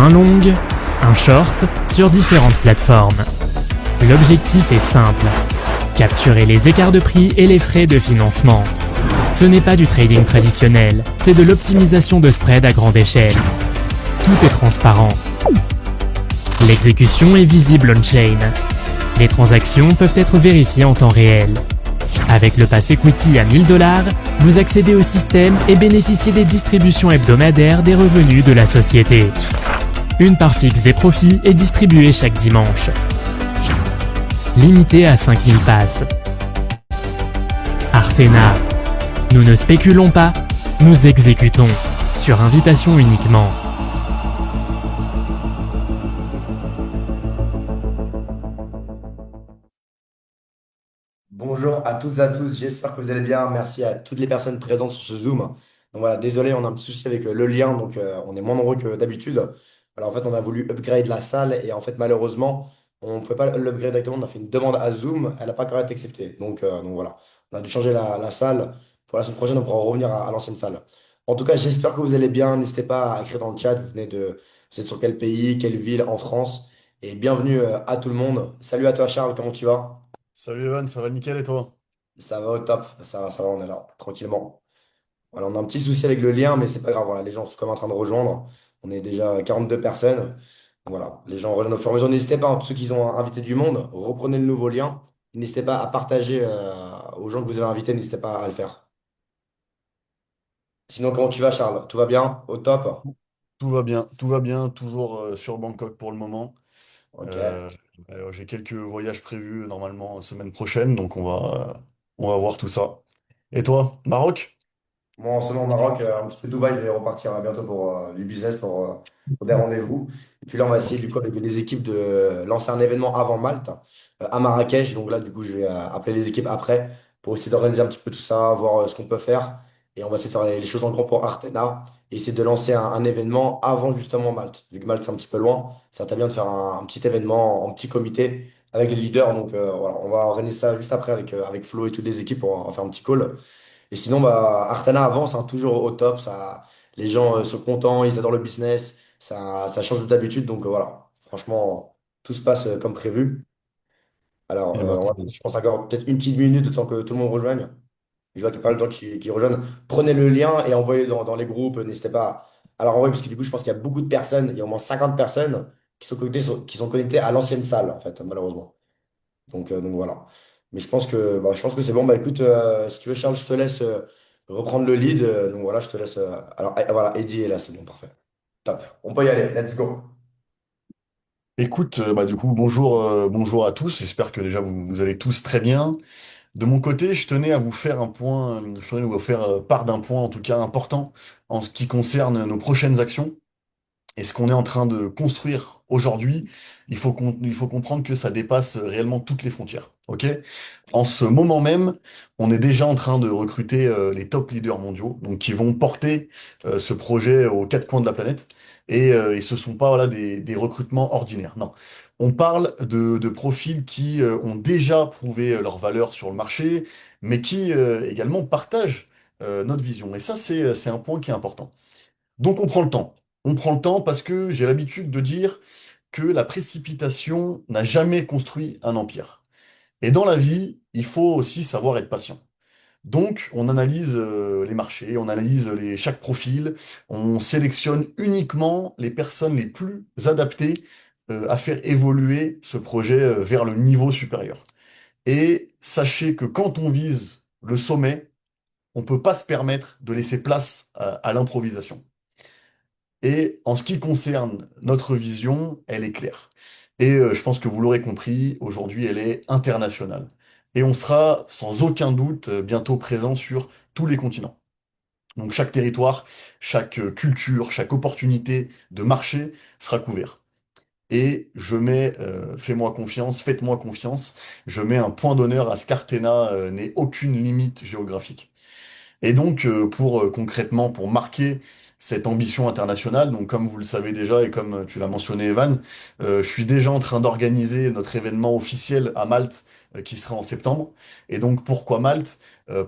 un long, un short sur différentes plateformes. L'objectif est simple, capturer les écarts de prix et les frais de financement. Ce n'est pas du trading traditionnel, c'est de l'optimisation de spread à grande échelle. Tout est transparent. L'exécution est visible on-chain. Les transactions peuvent être vérifiées en temps réel. Avec le pass equity à 1000 $, vous accédez au système et bénéficiez des distributions hebdomadaires des revenus de la société. Une part fixe des profits est distribuée chaque dimanche. Limité à 5000 passes. Artena. Nous ne spéculons pas, nous exécutons, sur invitation uniquement. Bonjour à toutes et à tous, j'espère que vous allez bien. Merci à toutes les personnes présentes sur ce Zoom. Donc voilà, désolé, on a un petit souci avec le lien, donc on est moins nombreux que d'habitude. Voilà, en fait, on a voulu upgrade la salle et en fait, malheureusement, on ne pouvait pas l'upgrade directement. On a fait une demande à Zoom, elle n'a pas encore été acceptée. Donc voilà, on a dû changer la salle. Pour la semaine prochaine, on pourra revenir à l'ancienne salle. En tout cas, j'espère que vous allez bien. N'hésitez pas à écrire dans le chat. Vous êtes sur quel pays, quelle ville en France. Et bienvenue à tout le monde. Salut à toi, Charles, comment tu vas? Salut Evan, ça va nickel et toi? Ça va au top, ça va, on est là, tranquillement. Voilà, on a un petit souci avec le lien, mais c'est pas grave. Voilà, les gens sont comme en train de rejoindre. On est déjà 42 personnes. Voilà, les gens rejoignent au fur et à mesure. N'hésitez pas, tous ceux qui ont invité du monde, reprenez le nouveau lien. N'hésitez pas à partager aux gens que vous avez invités, n'hésitez pas à le faire. Sinon, comment tu vas, Charles? Tout va bien? Au top? Tout va bien, toujours sur Bangkok pour le moment. Ok. Euh, j'ai quelques voyages prévus normalement semaine prochaine, donc on va voir tout ça. Et toi, Maroc? Moi, en ce moment au Maroc, un petit peu Dubaï, je vais repartir bientôt pour du business, pour des rendez-vous. Et puis là, on va essayer du coup avec les équipes de lancer un événement avant Malte, à Marrakech. Donc là, du coup, je vais appeler les équipes après pour essayer d'organiser un petit peu tout ça, voir ce qu'on peut faire. Et on va essayer de faire les choses en grand pour Artena et essayer de lancer un événement avant justement Malte. Vu que Malte, c'est un petit peu loin, ça serait bien de faire un petit événement en petit comité avec les leaders. Donc voilà, on va organiser ça juste après avec Flo et toutes les équipes. On va faire un petit call. Et sinon, bah, Artana avance hein, toujours au top. Ça, les gens sont contents, ils adorent le business. Ça change d'habitude. Donc voilà, franchement, tout se passe comme prévu. Alors, Eh ben, je pense encore peut-être une petite minute de temps que tout le monde rejoigne. Je vois qu'il y a pas mal de gens qui rejoignent. Prenez le lien et envoyez-le dans les groupes. N'hésitez pas à leur envoyer parce que du coup, je pense qu'il y a beaucoup de personnes. Il y a au moins 50 personnes qui sont connectées à l'ancienne salle, en fait, malheureusement. Donc voilà. Mais je pense que c'est bon. Bah écoute, si tu veux, Charles, je te laisse reprendre le lead. Donc voilà, je te laisse. Alors voilà, Eddie est là, c'est bon, parfait. Top. On peut y aller, let's go. écoute, bah, du coup, bonjour à tous. J'espère que déjà vous allez tous très bien. De mon côté, je tenais à vous faire un point, je tenais à vous faire part d'un point en tout cas important en ce qui concerne nos prochaines actions. Et ce qu'on est en train de construire aujourd'hui, il faut comprendre que ça dépasse réellement toutes les frontières. Ok? En ce moment même, on est déjà en train de recruter les top leaders mondiaux, donc qui vont porter ce projet aux quatre coins de la planète. Et ce sont pas voilà, des recrutements ordinaires. Non. On parle de profils qui ont déjà prouvé leur valeur sur le marché, mais qui également partagent notre vision. Et ça, c'est un point qui est important. Donc on prend le temps. On prend le temps parce que j'ai l'habitude de dire que la précipitation n'a jamais construit un empire. Et dans la vie, il faut aussi savoir être patient. Donc on analyse les marchés, on analyse chaque profil, on sélectionne uniquement les personnes les plus adaptées à faire évoluer ce projet vers le niveau supérieur. Et sachez que quand on vise le sommet, on ne peut pas se permettre de laisser place à l'improvisation. Et en ce qui concerne notre vision, elle est claire. Et je pense que vous l'aurez compris, aujourd'hui, elle est internationale. Et on sera sans aucun doute bientôt présent sur tous les continents. Donc chaque territoire, chaque culture, chaque opportunité de marché sera couvert. Et je mets, fais-moi confiance, faites-moi confiance, je mets un point d'honneur à ce qu'Artena n'ait aucune limite géographique. Et donc, concrètement, pour marquer cette ambition internationale, donc comme vous le savez déjà et comme tu l'as mentionné, Evan, je suis déjà en train d'organiser notre événement officiel à Malte, qui sera en septembre. Et donc, pourquoi Malte?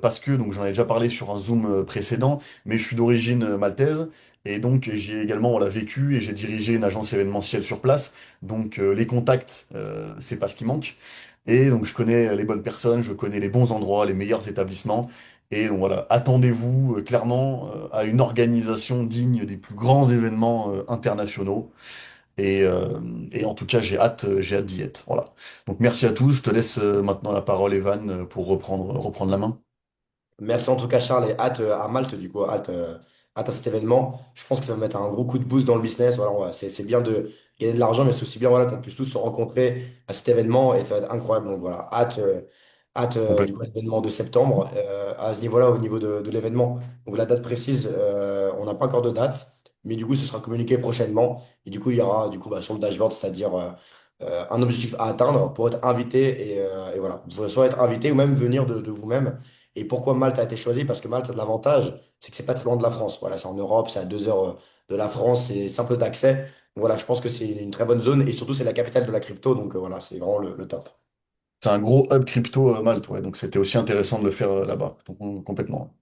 Parce que, donc j'en ai déjà parlé sur un Zoom précédent, mais je suis d'origine maltaise. Et donc, j'y ai également voilà, vécu et j'ai dirigé une agence événementielle sur place. Donc, les contacts, c'est pas ce qui manque. Et donc, je connais les bonnes personnes, je connais les bons endroits, les meilleurs établissements. Et donc, voilà, attendez-vous clairement à une organisation digne des plus grands événements internationaux. Et, euh, et en tout cas, j'ai hâte d'y être. Voilà. Donc, merci à tous. Je te laisse maintenant la parole, Evan, pour reprendre la main. Merci en tout cas, Charles, et hâte à Malte, du coup, hâte à cet événement. Je pense que ça va mettre un gros coup de boost dans le business. Voilà, c'est bien de gagner de l'argent, mais c'est aussi bien voilà, qu'on puisse tous se rencontrer à cet événement et ça va être incroyable. Donc voilà, hâte du coup, à l'événement de septembre. À ce niveau-là, au niveau de l'événement, donc la date précise, on n'a pas encore de date, mais du coup, ce sera communiqué prochainement. Et du coup, il y aura du coup, sur le dashboard, c'est-à-dire un objectif à atteindre pour être invité. Et voilà, vous pouvez soit être invité ou même venir de vous-même. Et pourquoi Malte a été choisi? Parce que Malte a de l'avantage, c'est que c'est pas très loin de la France. Voilà, c'est en Europe, c'est à 2 heures de la France, c'est simple d'accès. Donc voilà, je pense que c'est une très bonne zone et surtout c'est la capitale de la crypto, donc voilà, c'est vraiment le top. C'est un gros hub crypto Malte, ouais. Donc, c'était aussi intéressant de le faire là-bas. Donc, complètement.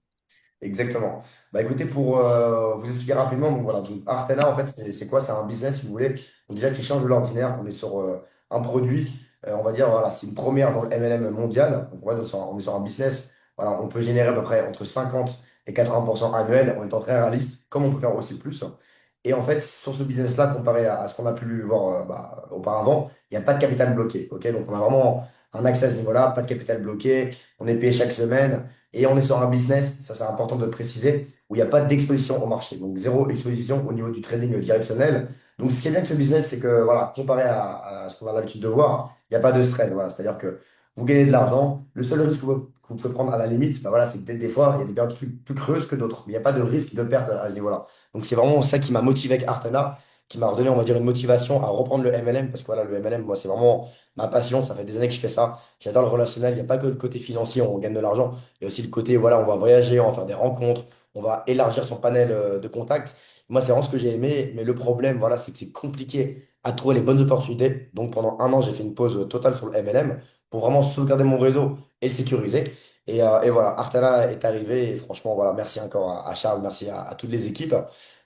Exactement. Bah écoutez, pour vous expliquer rapidement, donc voilà, donc Artena en fait c'est quoi? C'est un business, si vous voulez, donc déjà qui change de l'ordinaire. On est sur un produit, on va dire, voilà, c'est une première dans le MLM mondial. Donc ouais, on est sur un business, voilà, on peut générer à peu près entre 50 et 80% annuel en étant très réaliste, comme on peut faire aussi plus. Et en fait, sur ce business-là, comparé à ce qu'on a pu voir auparavant, il n'y a pas de capital bloqué. Ok, donc on a vraiment un accès à ce niveau-là, pas de capital bloqué, on est payé chaque semaine. Et on est sur un business, ça c'est important de le préciser, où il n'y a pas d'exposition au marché. Donc zéro exposition au niveau du trading directionnel. Donc ce qui est bien avec ce business, c'est que voilà, comparé à ce qu'on a l'habitude de voir, il n'y a pas de stress. Voilà. C'est-à-dire que vous gagnez de l'argent. Le seul risque que vous pouvez prendre à la limite, bah voilà, c'est que des fois, il y a des périodes plus creuses que d'autres. Mais il n'y a pas de risque de perte à ce niveau-là. Donc c'est vraiment ça qui m'a motivé avec Artena, qui m'a redonné, on va dire, une motivation à reprendre le MLM. Parce que voilà, le MLM, moi, c'est vraiment ma passion. Ça fait des années que je fais ça. J'adore le relationnel. Il n'y a pas que le côté financier, on gagne de l'argent. Il y a aussi le côté, voilà, on va voyager, on va faire des rencontres, on va élargir son panel de contacts. Moi, c'est vraiment ce que j'ai aimé, mais le problème, voilà, c'est que c'est compliqué à trouver les bonnes opportunités. Donc, pendant un an, j'ai fait une pause totale sur le MLM pour vraiment sauvegarder mon réseau et le sécuriser. Et voilà, Artana est arrivé et franchement, voilà, merci encore à Charles, merci à toutes les équipes.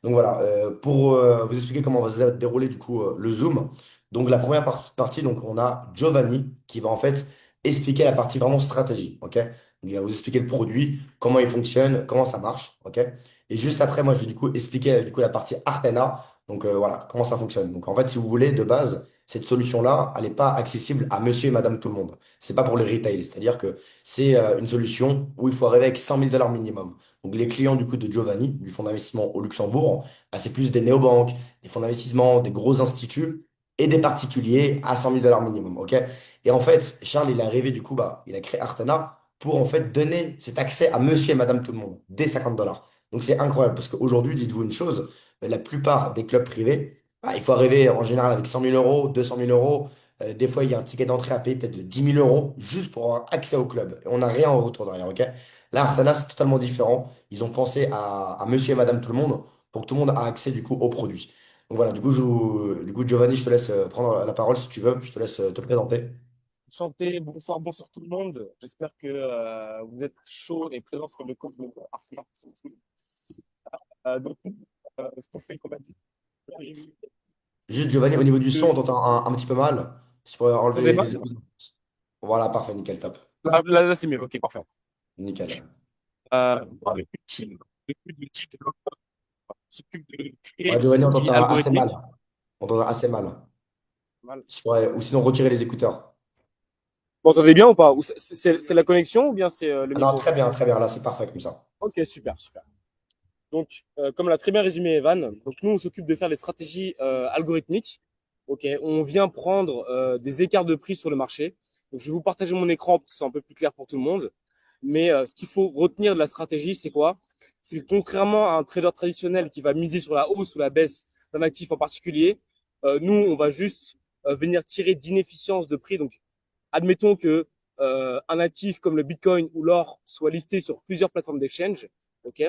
Donc voilà, pour vous expliquer comment va se dérouler du coup le Zoom. Donc la première partie, donc on a Giovanni qui va en fait expliquer la partie vraiment stratégie, ok? Donc, il va vous expliquer le produit, comment il fonctionne, comment ça marche, ok? Et juste après, moi, je vais du coup expliquer du coup la partie Artena, donc voilà, comment ça fonctionne. Donc en fait, si vous voulez, de base, cette solution-là, elle n'est pas accessible à monsieur et madame tout le monde. C'est pas pour les retail, c'est-à-dire que c'est une solution où il faut arriver avec 100 000 $ minimum. Donc les clients du coup de Giovanni, du fonds d'investissement au Luxembourg, bah, c'est plus des néobanques, des fonds d'investissement, des gros instituts et des particuliers à 100 000 $ minimum, ok? Et en fait, Charles, il est arrivé, du coup, bah, il a créé Artena pour en fait donner cet accès à monsieur et madame tout le monde, dès 50 $. Donc c'est incroyable parce qu'aujourd'hui, dites-vous une chose, la plupart des clubs privés, bah, il faut arriver en général avec 100 000 €, 200 000 €. Des fois, il y a un ticket d'entrée à payer peut-être de 10 000 € juste pour avoir accès au club. Et on n'a rien en retour derrière, ok? Là, Artena, c'est totalement différent. Ils ont pensé à monsieur et madame tout le monde pour que tout le monde a accès du coup aux produits. Donc voilà, du coup, Giovanni, je te laisse prendre la parole si tu veux. Je te laisse te présenter. Santé, bonsoir, bonsoir tout le monde. J'espère que vous êtes chaud et présent sur le compte de Arsenal. Donc, ce qu'on fait, comme a dit, Juste, Giovanni, au niveau du son, que- on t'entend un petit peu mal. Si tu pourrais vous enlever entendez les mal? écouteurs. Voilà, parfait, nickel, top. Là, c'est mieux. Ok, parfait. Nickel. Le team, le team développeur s'occupe de créer Ouais, des Giovanni, on stratégies t'entend assez mal. algorithmiques. On t'entend assez mal. Mal. Ou sinon, retirer les écouteurs. Vous m'entendez bien ou pas? Ou c'est la connexion ou bien c'est le Ah non, micro? très bien, là, c'est parfait comme ça. Ok, super, super. Donc, comme l'a très bien résumé Evan, donc nous, on s'occupe de faire des stratégies algorithmiques. Ok, on vient prendre des écarts de prix sur le marché. Donc, je vais vous partager mon écran pour que ce soit un peu plus clair pour tout le monde. Mais ce qu'il faut retenir de la stratégie, c'est quoi? C'est que contrairement à un trader traditionnel qui va miser sur la hausse ou la baisse d'un actif en particulier, nous, on va juste venir tirer d'inefficience de prix. Donc, admettons que un actif comme le Bitcoin ou l'or soit listé sur plusieurs plateformes d'exchange. Ok,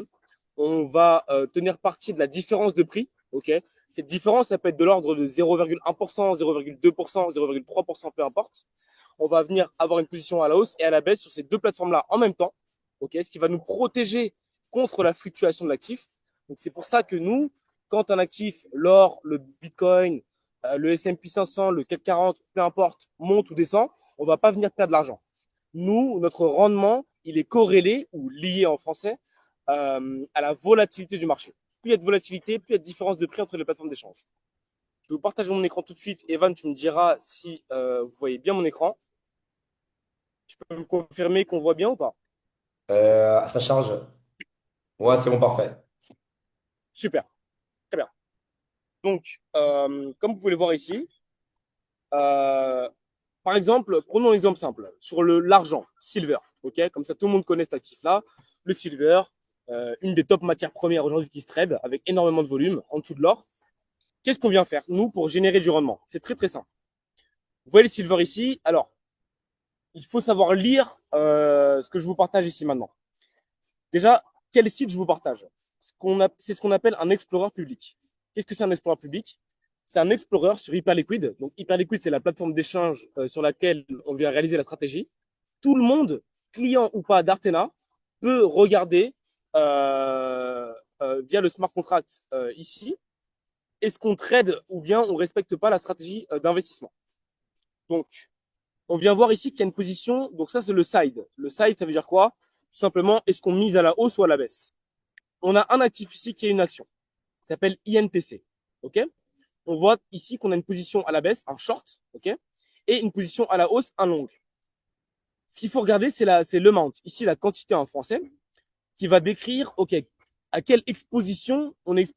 on va tenir parti de la différence de prix. Ok, cette différence, ça peut être de l'ordre de 0,1%, 0,2%, 0,3%, peu importe. On va venir avoir une position à la hausse et à la baisse sur ces deux plateformes-là en même temps. Ok, ce qui va nous protéger contre la fluctuation de l'actif. Donc, c'est pour ça que nous, quand un actif, l'or, le Bitcoin, le S&P 500, le CAC 40, peu importe, monte ou descend, on va pas venir perdre de l'argent. Nous, notre rendement, il est corrélé ou lié en français à la volatilité du marché. Plus il y a de volatilité, plus il y a de différence de prix entre les plateformes d'échange. Je vais vous partager mon écran tout de suite. Evan, tu me diras si vous voyez bien mon écran. Tu peux me confirmer qu'on voit bien ou pas? Ça charge. Ouais, c'est bon, parfait. Super, très bien. Donc, comme vous pouvez le voir ici, euh, par exemple, prenons un exemple simple sur l'argent, silver. Ok, comme ça tout le monde connaît cet actif-là. Le silver, une des top matières premières aujourd'hui qui se trade avec énormément de volume en dessous de l'or. Qu'est-ce qu'on vient faire nous pour générer du rendement? C'est très très simple. Vous voyez le silver ici. Alors, il faut savoir lire ce que je vous partage ici maintenant. Déjà, quel site je vous partage? C'est ce qu'on appelle un explorer public. Qu'est-ce que c'est un explorer public? C'est un explorer sur Hyperliquid. Donc Hyperliquid, c'est la plateforme d'échange sur laquelle on vient réaliser la stratégie. Tout le monde, client ou pas d'Artena, peut regarder via le smart contract ici, est-ce qu'on trade ou bien on respecte pas la stratégie d'investissement. Donc, on vient voir ici qu'il y a une position. Donc ça, c'est le side. Le side, ça veut dire quoi? Tout simplement, est-ce qu'on mise à la hausse ou à la baisse? On a un actif ici qui est une action. Ça s'appelle INTC. OK? On voit ici qu'on a une position à la baisse, un short, OK? Et une position à la hausse, un long. Ce qu'il faut regarder, c'est le mount. Ici, la quantité en français, qui va décrire, OK, à quelle exposition on est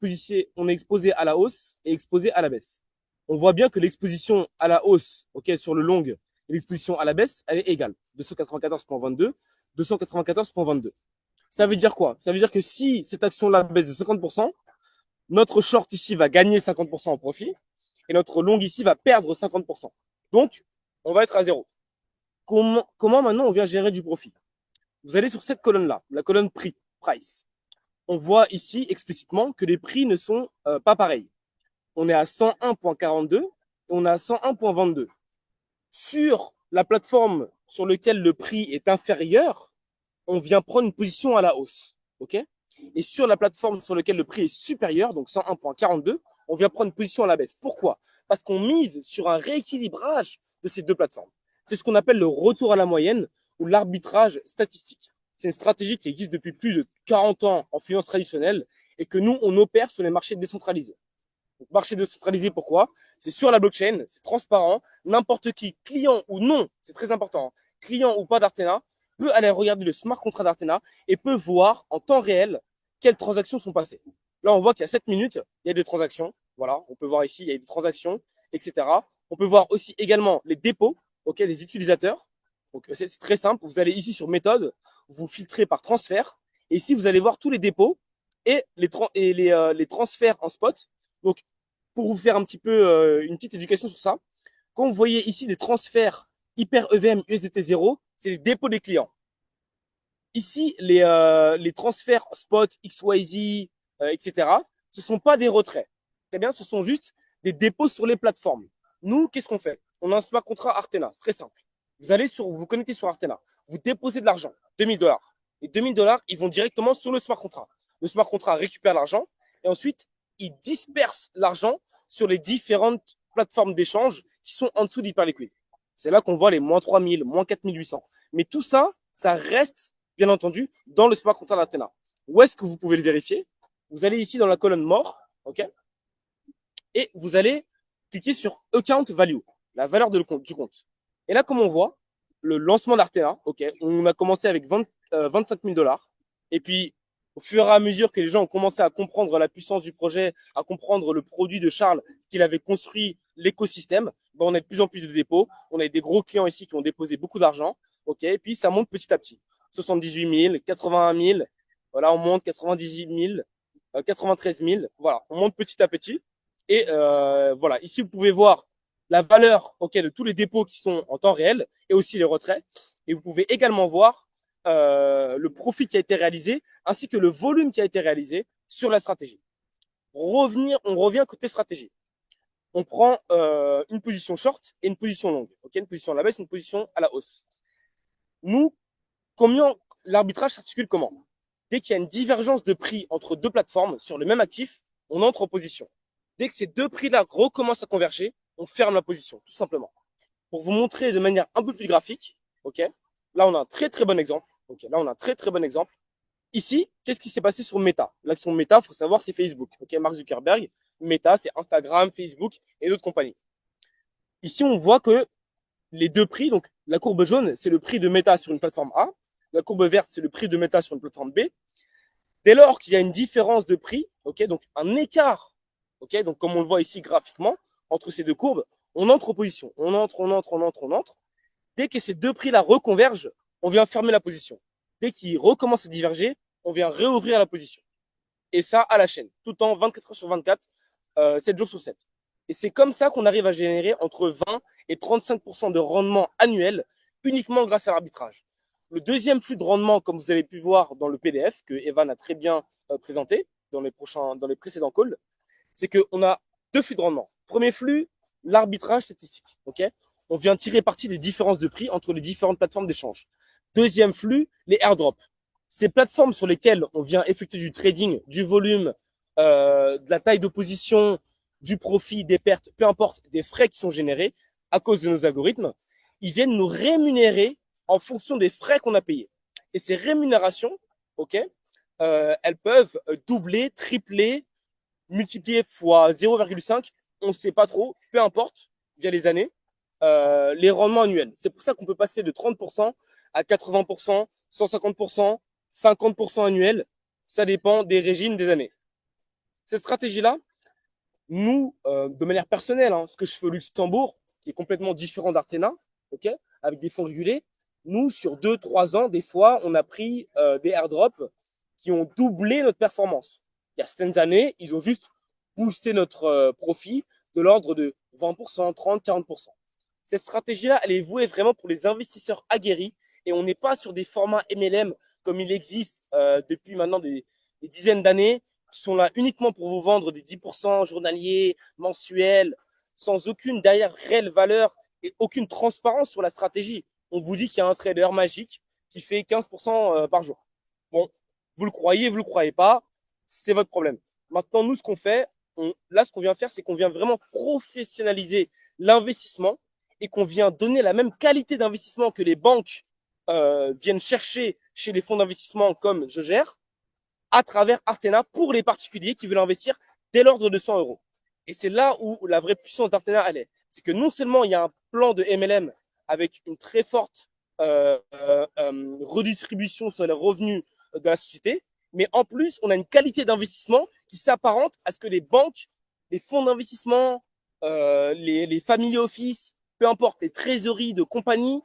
exposé à la hausse et exposé à la baisse. On voit bien que l'exposition à la hausse, OK, sur le long, et l'exposition à la baisse, elle est égale. 294.22, 294.22. Ça veut dire quoi? Ça veut dire que si cette action-là baisse de 50%, notre short ici va gagner 50% en profit et notre long ici va perdre 50%. Donc, on va être à zéro. Comment maintenant on vient générer du profit? Vous allez sur cette colonne-là, la colonne prix, price. On voit ici explicitement que les prix ne sont pas pareils. On est à 101.42 et on est à 101.22. Sur la plateforme sur laquelle le prix est inférieur, on vient prendre une position à la hausse. OK? Et sur la plateforme sur laquelle le prix est supérieur, donc 101.42, on vient prendre une position à la baisse. Pourquoi? Parce qu'on mise sur un rééquilibrage de ces deux plateformes. C'est ce qu'on appelle le retour à la moyenne ou l'arbitrage statistique. C'est une stratégie qui existe depuis plus de 40 ans en finance traditionnelle et que nous, on opère sur les marchés décentralisés. Donc, marché décentralisé, pourquoi? C'est sur la blockchain, c'est transparent. N'importe qui, client ou non, c'est très important, hein, client ou pas d'Artena, peut aller regarder le smart contract d'Artena et peut voir en temps réel quelles transactions sont passées. Là, on voit qu'il y a 7 minutes, il y a des transactions. Voilà, on peut voir ici, il y a des transactions, etc. On peut voir aussi également les dépôts, ok, des utilisateurs. Donc, c'est très simple. Vous allez ici sur méthode, vous filtrez par transfert. Et ici, vous allez voir tous les dépôts et les transferts en spot. Donc, pour vous faire un petit peu une petite éducation sur ça, quand vous voyez ici des transferts hyper EVM USDT 0, c'est les dépôts des clients. Ici, les transferts spot, XYZ, etc., ce sont pas des retraits. Très bien, ce sont juste des dépôts sur les plateformes. Nous, qu'est-ce qu'on fait? On a un smart contract Artena, c'est très simple. Vous vous connectez sur Artena, vous déposez de l'argent, 2000 $. Et 2000 $, ils vont directement sur le smart contract. Le smart contract récupère l'argent et ensuite, il disperse l'argent sur les différentes plateformes d'échange qui sont en dessous d'Hyperliquid. C'est là qu'on voit les moins 3000, moins 4800. Mais tout ça, ça reste, bien entendu, dans le smart contract d'Athena. Où est-ce que vous pouvez le vérifier? Vous allez ici dans la colonne mort, ok? Et vous allez cliquer sur Account Value, la valeur du compte. Et là, comme on voit, le lancement d'Artena, ok, on a commencé avec 25 000 $. Et puis, au fur et à mesure que les gens ont commencé à comprendre la puissance du projet, à comprendre le produit de Charles, ce qu'il avait construit, l'écosystème, ben on a de plus en plus de dépôts. On a des gros clients ici qui ont déposé beaucoup d'argent, ok, et puis ça monte petit à petit. 78 000, 81 000, voilà, on monte 98 000, 93 000, voilà, on monte petit à petit. Et voilà, ici vous pouvez voir la valeur, ok, de tous les dépôts qui sont en temps réel et aussi les retraits. Et vous pouvez également voir le profit qui a été réalisé ainsi que le volume qui a été réalisé sur la stratégie. On revient côté stratégie. On prend une position short et une position longue. Ok, une position à la baisse, une position à la hausse. Nous, l'arbitrage s'articule comment? Dès qu'il y a une divergence de prix entre deux plateformes sur le même actif, on entre en position. Dès que ces deux prix-là recommencent à converger, on ferme la position, tout simplement. Pour vous montrer de manière un peu plus graphique, ok, là on a un très bon exemple. Ok, là on a un très bon exemple. Ici, qu'est-ce qui s'est passé sur Meta? L'action Meta, faut savoir, c'est Facebook. Ok, Mark Zuckerberg. Meta, c'est Instagram, Facebook et d'autres compagnies. Ici, on voit que les deux prix, donc la courbe jaune, c'est le prix de Meta sur une plateforme A. La courbe verte, c'est le prix de Meta sur une plateforme B. Dès lors qu'il y a une différence de prix, ok, donc un écart, ok, donc comme on le voit ici graphiquement, entre ces deux courbes, on entre en position. On entre. Dès que ces deux prix-là reconvergent, on vient fermer la position. Dès qu'ils recommencent à diverger, on vient réouvrir la position. Et ça à la chaîne, tout en 24 heures sur 24, 7 jours sur 7. Et c'est comme ça qu'on arrive à générer entre 20 et 35% de rendement annuel uniquement grâce à l'arbitrage. Le deuxième flux de rendement, comme vous avez pu voir dans le PDF que Evan a très bien présenté dans les précédents calls, c'est qu'on a deux flux de rendement. Premier flux, l'arbitrage statistique. Ok, on vient tirer parti des différences de prix entre les différentes plateformes d'échange. Deuxième flux, les airdrops. Ces plateformes sur lesquelles on vient effectuer du trading, du volume, de la taille d'opposition, du profit, des pertes, peu importe, des frais qui sont générés à cause de nos algorithmes, ils viennent nous rémunérer en fonction des frais qu'on a payés. Et ces rémunérations, ok, elles peuvent doubler, tripler, multiplier fois 0,5, on ne sait pas trop, peu importe, via les années, les rendements annuels. C'est pour ça qu'on peut passer de 30% à 80%, 150%, 50% annuels. Ça dépend des régimes des années. Cette stratégie-là, nous, de manière personnelle, ce que je fais au Luxembourg, qui est complètement différent d'Artena, ok, avec des fonds régulés, nous, sur 2-3 ans, des fois, on a pris des airdrops qui ont doublé notre performance. Il y a certaines années, ils ont juste boosté notre profit de l'ordre de 20%, 30, 40%. Cette stratégie-là, elle est vouée vraiment pour les investisseurs aguerris et on n'est pas sur des formats MLM comme il existe depuis maintenant des dizaines d'années qui sont là uniquement pour vous vendre des 10% journaliers, mensuels, sans aucune derrière réelle valeur et aucune transparence sur la stratégie. On vous dit qu'il y a un trader magique qui fait 15% par jour. Bon, vous le croyez pas, c'est votre problème. Maintenant, nous, ce qu'on fait, ce qu'on vient faire, c'est qu'on vient vraiment professionnaliser l'investissement et qu'on vient donner la même qualité d'investissement que les banques viennent chercher chez les fonds d'investissement comme je gère, à travers Artena pour les particuliers qui veulent investir dès l'ordre de 100 euros. Et c'est là où la vraie puissance d'Artena, elle est. C'est que non seulement il y a un plan de MLM avec une très forte redistribution sur les revenus de la société, mais en plus, on a une qualité d'investissement qui s'apparente à ce que les banques, les fonds d'investissement, les family office, peu importe, les trésoreries de compagnies,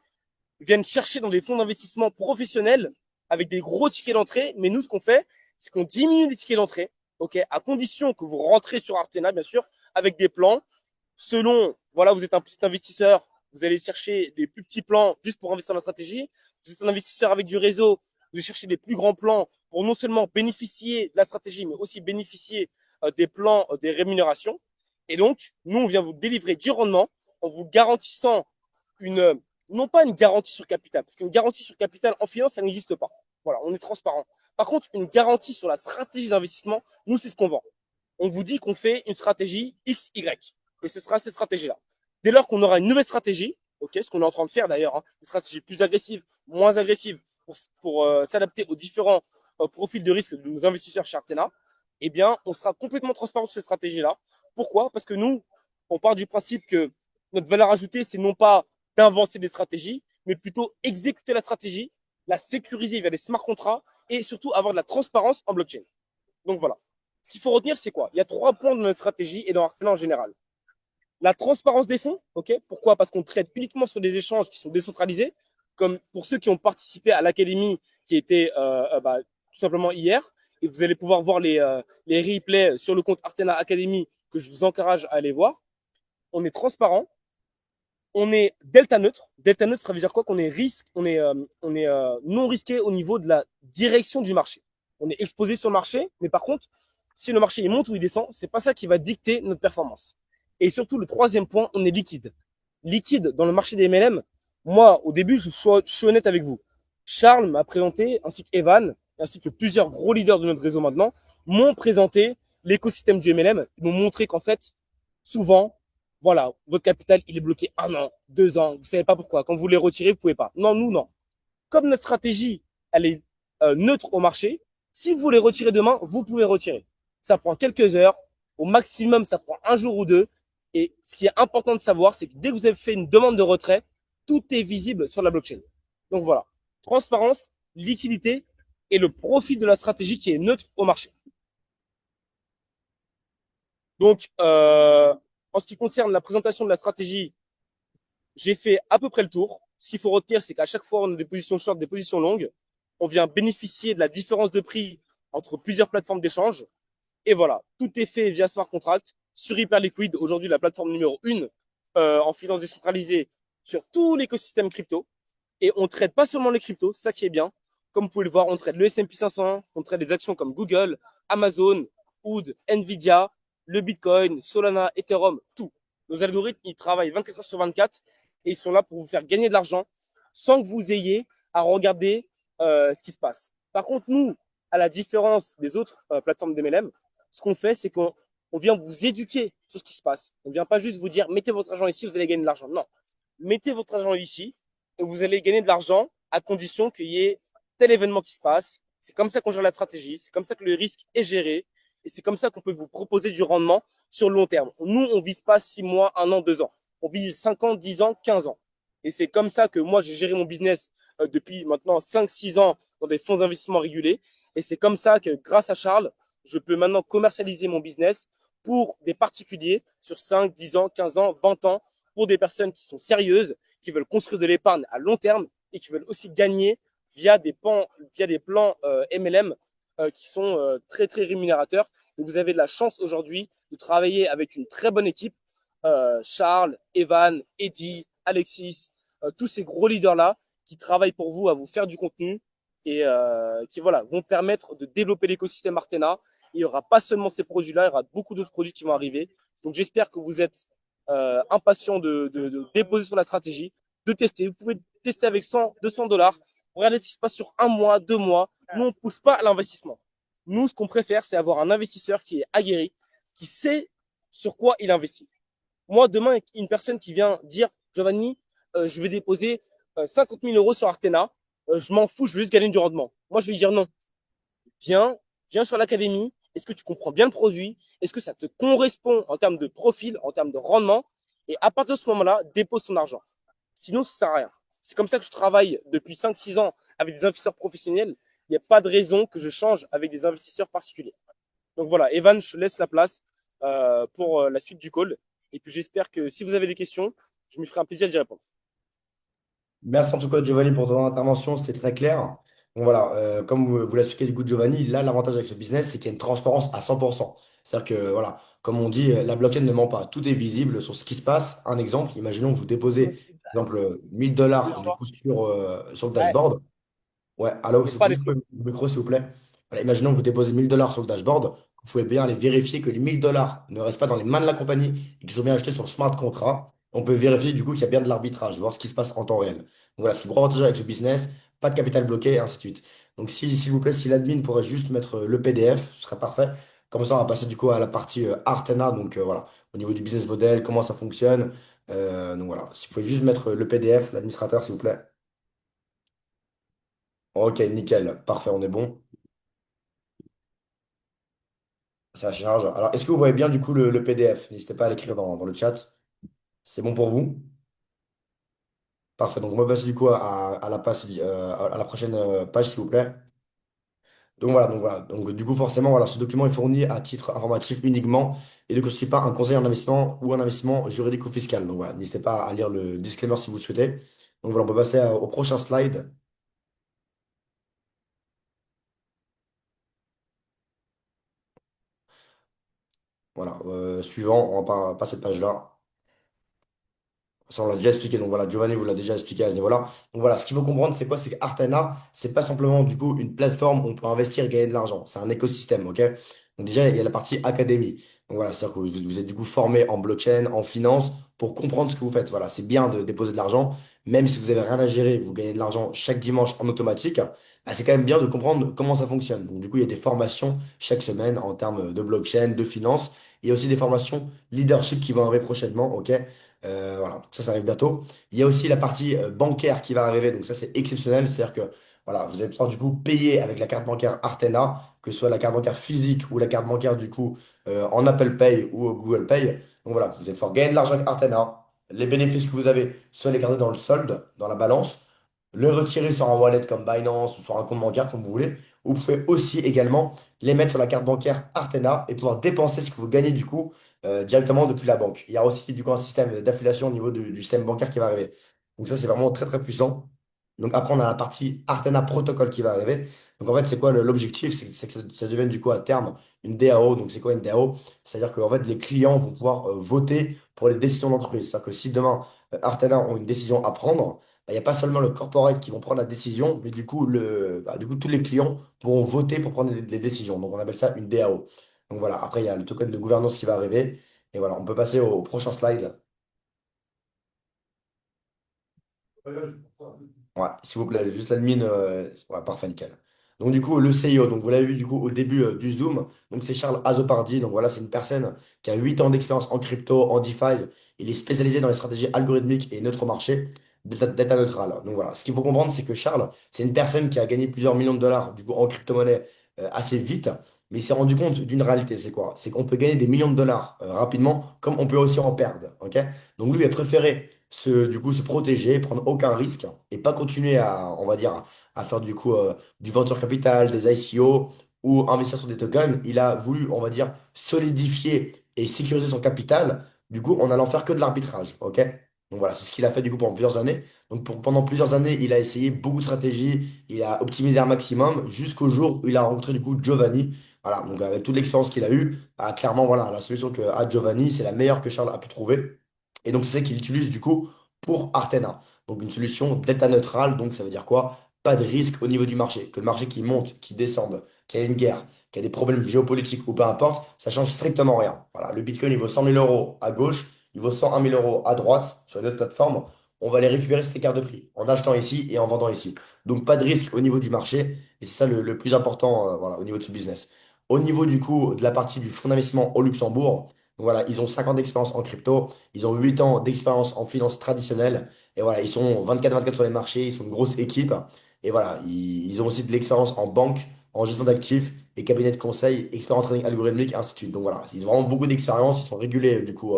viennent chercher dans des fonds d'investissement professionnels avec des gros tickets d'entrée. Mais nous, ce qu'on fait, c'est qu'on diminue les tickets d'entrée, ok, à condition que vous rentrez sur Artena, bien sûr, avec des plans. Selon, voilà, vous êtes un petit investisseur, vous allez chercher des plus petits plans juste pour investir dans la stratégie. Vous êtes un investisseur avec du réseau, vous allez chercher des plus grands plans pour non seulement bénéficier de la stratégie, mais aussi bénéficier des plans, des rémunérations. Et donc, nous, on vient vous délivrer du rendement en vous garantissant non pas une garantie sur capital, parce qu'une garantie sur capital en finance, ça n'existe pas. Voilà, on est transparent. Par contre, une garantie sur la stratégie d'investissement, nous, c'est ce qu'on vend. On vous dit qu'on fait une stratégie X, Y. Et ce sera cette stratégie-là. Dès lors qu'on aura une nouvelle stratégie, ok, ce qu'on est en train de faire d'ailleurs, des stratégies plus agressives, moins agressives, pour s'adapter aux différents profils de risque de nos investisseurs chez Artena, eh bien, on sera complètement transparent sur cette stratégie-là. Pourquoi? Parce que nous, on part du principe que notre valeur ajoutée, c'est non pas d'inventer des stratégies, mais plutôt exécuter la stratégie, la sécuriser via des smart contracts et surtout avoir de la transparence en blockchain. Donc voilà. Ce qu'il faut retenir, c'est quoi? Il y a 3 points de notre stratégie et dans Artena en général. La transparence des fonds, ok? Pourquoi? Parce qu'on traite uniquement sur des échanges qui sont décentralisés, comme pour ceux qui ont participé à l'académie qui était tout simplement hier. Et vous allez pouvoir voir les replays sur le compte Artena Academy que je vous encourage à aller voir. On est transparent. On est delta neutre. Delta neutre, ça veut dire quoi? Qu'on est non risqué au niveau de la direction du marché. On est exposé sur le marché, mais par contre, si le marché il monte ou il descend, c'est pas ça qui va dicter notre performance. Et surtout, le troisième point, on est liquide. Liquide dans le marché des MLM. Moi, au début, je suis honnête avec vous. Charles m'a présenté, ainsi qu'Evan, ainsi que plusieurs gros leaders de notre réseau maintenant, m'ont présenté l'écosystème du MLM, ils m'ont montré qu'en fait, souvent, voilà, votre capital, il est bloqué 1 an, 2 ans, vous savez pas pourquoi. Quand vous voulez retirer, vous pouvez pas. Non, nous, non. Comme notre stratégie, elle est neutre au marché, si vous voulez retirer demain, vous pouvez retirer. Ça prend quelques heures, au maximum, ça prend un jour ou deux. Et ce qui est important de savoir, c'est que dès que vous avez fait une demande de retrait, tout est visible sur la blockchain. Donc voilà, transparence, liquidité et le profit de la stratégie qui est neutre au marché. Donc, en ce qui concerne la présentation de la stratégie, j'ai fait à peu près le tour. Ce qu'il faut retenir, c'est qu'à chaque fois, on a des positions short, des positions longues. On vient bénéficier de la différence de prix entre plusieurs plateformes d'échange. Et voilà, tout est fait via smart contract sur Hyperliquid, aujourd'hui la plateforme numéro 1 en finance décentralisée sur tout l'écosystème crypto. Et on traite pas seulement les cryptos, ça qui est bien. Comme vous pouvez le voir, on traite le S&P 500, on traite des actions comme Google, Amazon, Oud, Nvidia, le Bitcoin, Solana, Ethereum, tout. Nos algorithmes, ils travaillent 24 heures sur 24 et ils sont là pour vous faire gagner de l'argent sans que vous ayez à regarder ce qui se passe. Par contre, nous, à la différence des autres plateformes d'MLM, ce qu'on fait, c'est qu'on vient vous éduquer sur ce qui se passe. On vient pas juste vous dire, mettez votre argent ici, vous allez gagner de l'argent. Non. Mettez votre argent ici et vous allez gagner de l'argent à condition qu'il y ait tel événement qui se passe. C'est comme ça qu'on gère la stratégie. C'est comme ça que le risque est géré. Et c'est comme ça qu'on peut vous proposer du rendement sur le long terme. Nous, on vise pas 6 mois, 1 an, 2 ans. On vise 5 ans, 10 ans, 15 ans. Et c'est comme ça que moi, j'ai géré mon business depuis maintenant 5, 6 ans dans des fonds d'investissement régulés. Et c'est comme ça que grâce à Charles, je peux maintenant commercialiser mon business pour des particuliers sur 5, 10 ans, 15 ans, 20 ans, pour des personnes qui sont sérieuses, qui veulent construire de l'épargne à long terme et qui veulent aussi gagner via des plans MLM qui sont très très rémunérateurs. Et vous avez de la chance aujourd'hui de travailler avec une très bonne équipe. Charles, Evan, Eddie, Alexis, tous ces gros leaders-là qui travaillent pour vous à vous faire du contenu et qui voilà, vont permettre de développer l'écosystème Artena. Il n'y aura pas seulement ces produits-là, il y aura beaucoup d'autres produits qui vont arriver. Donc j'espère que vous êtes impatient de déposer sur la stratégie, de tester. Vous pouvez tester avec 100, 200 dollars. Regardez ce qui se passe sur 1 mois, 2 mois. Nous, on ne pousse pas à l'investissement. Nous, ce qu'on préfère, c'est avoir un investisseur qui est aguerri, qui sait sur quoi il investit. Moi, demain, une personne qui vient dire, Giovanni, je vais déposer 50 000 euros sur Artena, je m'en fous, je veux juste gagner du rendement. Moi, je vais lui dire non. Viens sur l'académie. Est-ce que tu comprends bien le produit? Est-ce que ça te correspond en termes de profil, en termes de rendement? Et à partir de ce moment-là, dépose ton argent. Sinon, ça sert à rien. C'est comme ça que je travaille depuis 5, 6 ans avec des investisseurs professionnels. Il n'y a pas de raison que je change avec des investisseurs particuliers. Donc voilà, Evan, je te laisse la place pour la suite du call. Et puis j'espère que si vous avez des questions, je me ferai un plaisir d'y répondre. Merci en tout cas, Giovanni, pour ton intervention, c'était très clair. Donc voilà, comme vous l'expliquez du coup, Giovanni, là, l'avantage avec ce business, c'est qu'il y a une transparence à 100%. C'est-à-dire que, voilà, comme on dit, la blockchain ne ment pas. Tout est visible sur ce qui se passe. Un exemple, imaginons que vous déposez, par exemple, 1000 dollars du coup, sur le Ouais, dashboard. Ouais, allô, mais c'est pas les juste trucs. le micro, s'il vous plaît. Voilà, imaginons que vous déposez 1000 dollars sur le dashboard. Vous pouvez bien aller vérifier que les 1000 dollars ne restent pas dans les mains de la compagnie et qu'ils sont bien achetés sur le smart contract. On peut vérifier du coup qu'il y a bien de l'arbitrage, voir ce qui se passe en temps réel. Donc voilà, c'est le gros avantage avec ce business. Pas de capital bloqué, et ainsi de suite. Donc si, s'il vous plaît, si l'admin pourrait juste mettre le PDF, ce serait parfait. Comme ça, on va passer du coup à la partie Artena. Donc voilà, au niveau du business model, comment ça fonctionne. Donc voilà, si vous pouvez juste mettre le PDF, l'administrateur, s'il vous plaît. Ok, nickel, parfait, on est bon. Ça charge. Alors, est-ce que vous voyez bien du coup le PDF? N'hésitez pas à l'écrire dans le chat. C'est bon pour vous? Parfait. Donc, on va passer du coup à la prochaine page, s'il vous plaît. Donc voilà, donc voilà. Donc du coup, forcément, voilà, ce document est fourni à titre informatif uniquement et ne constitue pas un conseil en investissement ou un investissement juridique ou fiscal. Donc voilà, n'hésitez pas à lire le disclaimer si vous le souhaitez. Donc voilà, on peut passer au prochain slide. Voilà, suivant, on va pas cette page-là. Ça, on l'a déjà expliqué. Donc voilà, Giovanni vous l'a déjà expliqué à ce niveau-là. Donc voilà, ce qu'il faut comprendre, c'est quoi? C'est qu'Artana, c'est pas simplement du coup une plateforme où on peut investir et gagner de l'argent. C'est un écosystème, ok? Donc déjà, il y a la partie académie. Donc voilà, c'est-à-dire que vous êtes du coup formé en blockchain, en finance, pour comprendre ce que vous faites. Voilà, c'est bien de déposer de l'argent, même si vous n'avez rien à gérer, vous gagnez de l'argent chaque dimanche en automatique, bah, c'est quand même bien de comprendre comment ça fonctionne. Donc du coup, il y a des formations chaque semaine en termes de blockchain, de finance. Il y a aussi des formations leadership qui vont arriver prochainement, ok? Voilà, donc ça arrive bientôt. Il y a aussi la partie bancaire qui va arriver, donc ça c'est exceptionnel, c'est-à-dire que voilà, vous allez pouvoir du coup payer avec la carte bancaire Artena, que ce soit la carte bancaire physique ou la carte bancaire du coup en Apple Pay ou Google Pay. Donc voilà, vous allez pouvoir gagner de l'argent avec Artena. Les bénéfices que vous avez, soit les garder dans le solde, dans la balance, le retirer sur un wallet comme Binance ou sur un compte bancaire comme vous voulez. Vous pouvez aussi également les mettre sur la carte bancaire Artena et pouvoir dépenser ce que vous gagnez du coup directement depuis la banque. Il y a aussi du coup un système d'affiliation au niveau du système bancaire qui va arriver. Donc ça, c'est vraiment très très puissant. Donc après, on a la partie Artena Protocol qui va arriver. Donc en fait, c'est quoi l'objectif? C'est que ça devienne du coup à terme une DAO. Donc c'est quoi une DAO? C'est-à-dire que en fait, les clients vont pouvoir voter pour les décisions d'entreprise. C'est-à-dire que si demain, Artena ont une décision à prendre, bah, il n'y a pas seulement le corporate qui vont prendre la décision, mais du coup, du coup tous les clients vont voter pour prendre les décisions. Donc on appelle ça une DAO. Donc voilà, après, il y a le token de gouvernance qui va arriver. Et voilà, on peut passer au prochain slide. Ouais, s'il vous plaît, juste l'admin. Ouais, parfait, nickel. Donc, du coup, le CIO, donc vous l'avez vu du coup au début du Zoom, donc c'est Charles Azopardi. Donc voilà, c'est une personne qui a 8 ans d'expérience en crypto, en DeFi. Il est spécialisé dans les stratégies algorithmiques et neutres au marché, data neutral. Donc voilà, ce qu'il faut comprendre, c'est que Charles, c'est une personne qui a gagné plusieurs millions de dollars du coup en crypto-monnaie assez vite, mais il s'est rendu compte d'une réalité, c'est quoi? C'est qu'on peut gagner des millions de dollars rapidement, comme on peut aussi en perdre. Ok? Donc lui, il a préféré du coup, se protéger, prendre aucun risque et pas continuer à, on va dire, à faire du coup du venture capital, des ICO ou investir sur des tokens. Il a voulu, on va dire, solidifier et sécuriser son capital, du coup, en allant faire que de l'arbitrage. OK? Donc voilà, c'est ce qu'il a fait du coup pendant plusieurs années. Donc pendant plusieurs années, il a essayé beaucoup de stratégies, il a optimisé un maximum jusqu'au jour où il a rencontré du coup Giovanni. Voilà, donc avec toute l'expérience qu'il a eue, bah, clairement, voilà, la solution que a Giovanni, c'est la meilleure que Charles a pu trouver. Et donc, c'est ça qu'il utilise du coup pour Artena. Donc, une solution d'état neutral. Donc, ça veut dire quoi? Pas de risque au niveau du marché. Que le marché qui monte, qui descende, qu'il y a une guerre, qu'il y a des problèmes géopolitiques ou peu importe, ça change strictement rien. Voilà, le Bitcoin, il vaut 100 000 euros à gauche, il vaut 101 000 euros à droite sur une autre plateforme. On va aller récupérer cet écart de prix en achetant ici et en vendant ici. Donc, pas de risque au niveau du marché. Et c'est ça le plus important voilà, au niveau de ce business. Au niveau du coup de la partie du fonds d'investissement au Luxembourg, donc voilà, ils ont 5 ans d'expérience en crypto, ils ont 8 ans d'expérience en finance traditionnelle, et voilà, ils sont 24/24 sur les marchés, ils sont une grosse équipe, et voilà, ils ont aussi de l'expérience en banque, en gestion d'actifs, et cabinet de conseil, expert en trading algorithmique, ainsi de suite. Donc voilà, ils ont vraiment beaucoup d'expérience, ils sont régulés du coup